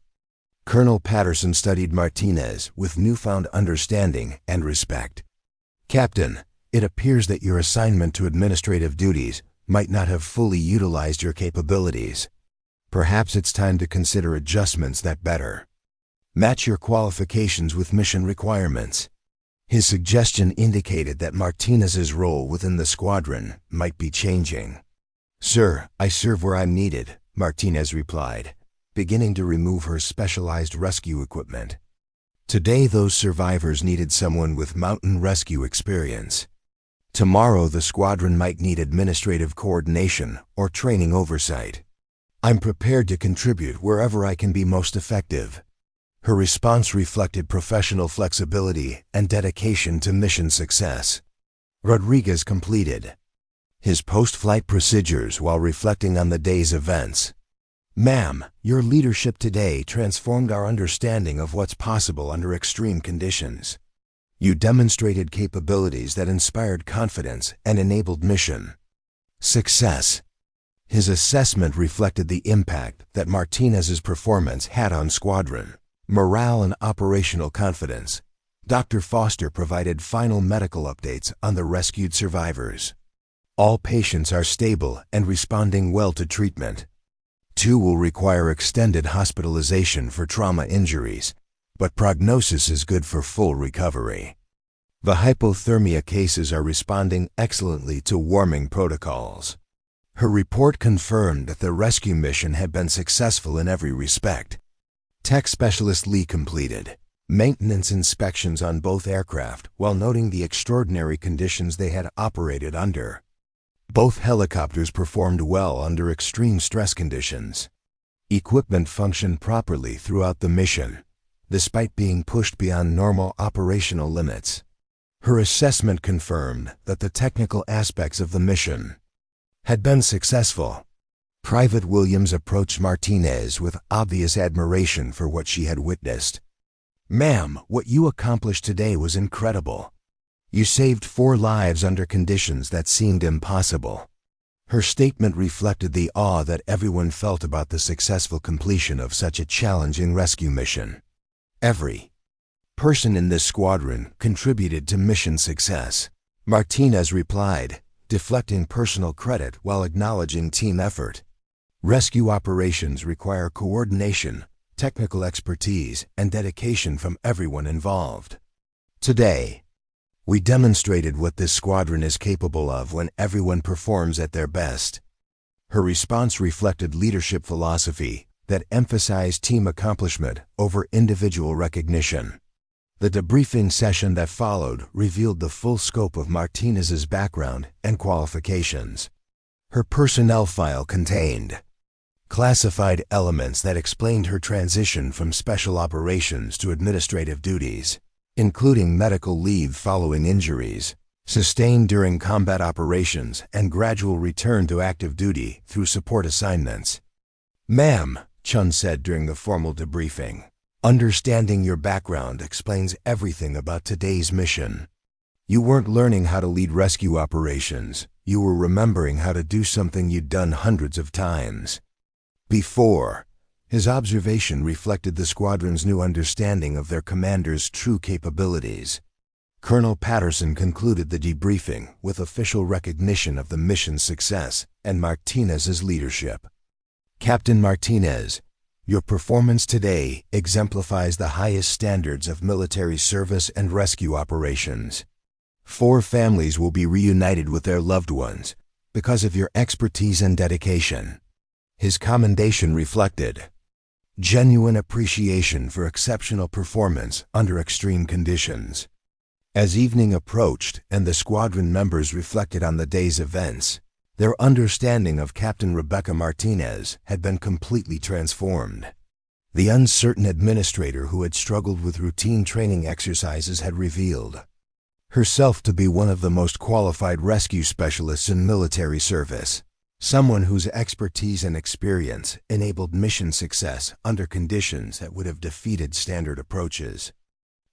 Colonel Patterson studied Martinez with newfound understanding and respect. "Captain, it appears that your assignment to administrative duties might not have fully utilized your capabilities. Perhaps it's time to consider adjustments that better match your qualifications with mission requirements." His suggestion indicated that Martinez's role within the squadron might be changing. "Sir, I serve where I'm needed," Martinez replied, beginning to remove her specialized rescue equipment. Today those survivors needed someone with mountain rescue experience. Tomorrow the squadron might need administrative coordination or training oversight. "I'm prepared to contribute wherever I can be most effective." Her response reflected professional flexibility and dedication to mission success. Rodriguez completed his post-flight procedures while reflecting on the day's events. "Ma'am, your leadership today transformed our understanding of what's possible under extreme conditions. You demonstrated capabilities that inspired confidence and enabled mission success." His assessment reflected the impact that Martinez's performance had on Squadron. morale and operational confidence. Dr. Foster provided final medical updates on the rescued survivors. All patients are stable and responding well to treatment. 2 will require extended hospitalization for trauma injuries, but prognosis is good for full recovery. The hypothermia cases are responding excellently to warming protocols. Her report confirmed that the rescue mission had been successful in every respect. Tech Specialist Lee completed maintenance inspections on both aircraft while noting the extraordinary conditions they had operated under. Both helicopters performed well under extreme stress conditions. Equipment functioned properly throughout the mission, despite being pushed beyond normal operational limits. Her assessment confirmed that the technical aspects of the mission had been successful. Private Williams approached Martinez with obvious admiration for what she had witnessed. "Ma'am, what you accomplished today was incredible. You saved 4 lives under conditions that seemed impossible." Her statement reflected the awe that everyone felt about the successful completion of such a challenging rescue mission. Every person in this squadron contributed to mission success, Martinez replied, deflecting personal credit while acknowledging team effort. Rescue operations require coordination, technical expertise, and dedication from everyone involved. Today, we demonstrated what this squadron is capable of when everyone performs at their best. Her response reflected leadership philosophy that emphasized team accomplishment over individual recognition. The debriefing session that followed revealed the full scope of Martinez's background and qualifications. Her personnel file contained classified elements that explained her transition from special operations to administrative duties, including medical leave following injuries, sustained during combat operations, and gradual return to active duty through support assignments. "Ma'am," Chun said during the formal debriefing, "understanding your background explains everything about today's mission. You weren't learning how to lead rescue operations, you were remembering how to do something you'd done hundreds of times before." His observation reflected the squadron's new understanding of their commander's true capabilities. Colonel Patterson concluded the debriefing with official recognition of the mission's success and Martinez's leadership. "Captain Martinez, your performance today exemplifies the highest standards of military service and rescue operations. 4 families will be reunited with their loved ones because of your expertise and dedication." His commendation reflected genuine appreciation for exceptional performance under extreme conditions. As evening approached and the squadron members reflected on the day's events, their understanding of Captain Rebecca Martinez had been completely transformed. The uncertain administrator who had struggled with routine training exercises had revealed herself to be one of the most qualified rescue specialists in military service, someone whose expertise and experience enabled mission success under conditions that would have defeated standard approaches.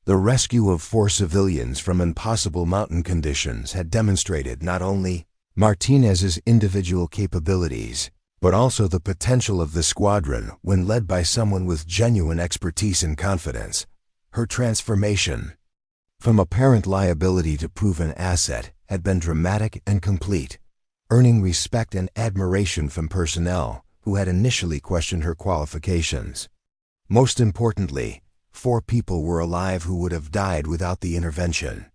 The rescue of 4 civilians from impossible mountain conditions had demonstrated not only Martinez's individual capabilities, but also the potential of the squadron when led by someone with genuine expertise and confidence. Her transformation from apparent liability to proven asset had been dramatic and complete, earning respect and admiration from personnel who had initially questioned her qualifications. Most importantly, 4 people were alive who would have died without the intervention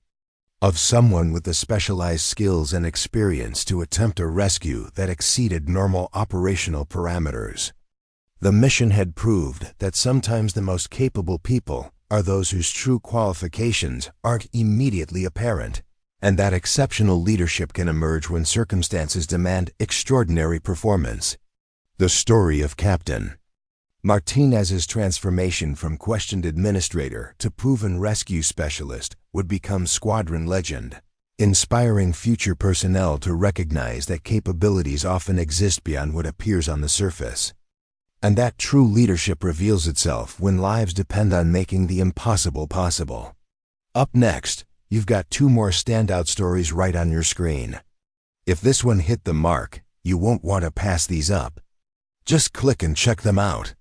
of someone with the specialized skills and experience to attempt a rescue that exceeded normal operational parameters. The mission had proved that sometimes the most capable people are those whose true qualifications aren't immediately apparent, and that exceptional leadership can emerge when circumstances demand extraordinary performance. The story of Captain Martinez's transformation from questioned administrator to proven rescue specialist would become squadron legend, inspiring future personnel to recognize that capabilities often exist beyond what appears on the surface, and that true leadership reveals itself when lives depend on making the impossible possible. Up next, you've got 2 more standout stories right on your screen. If this one hit the mark, you won't want to pass these up. Just click and check them out.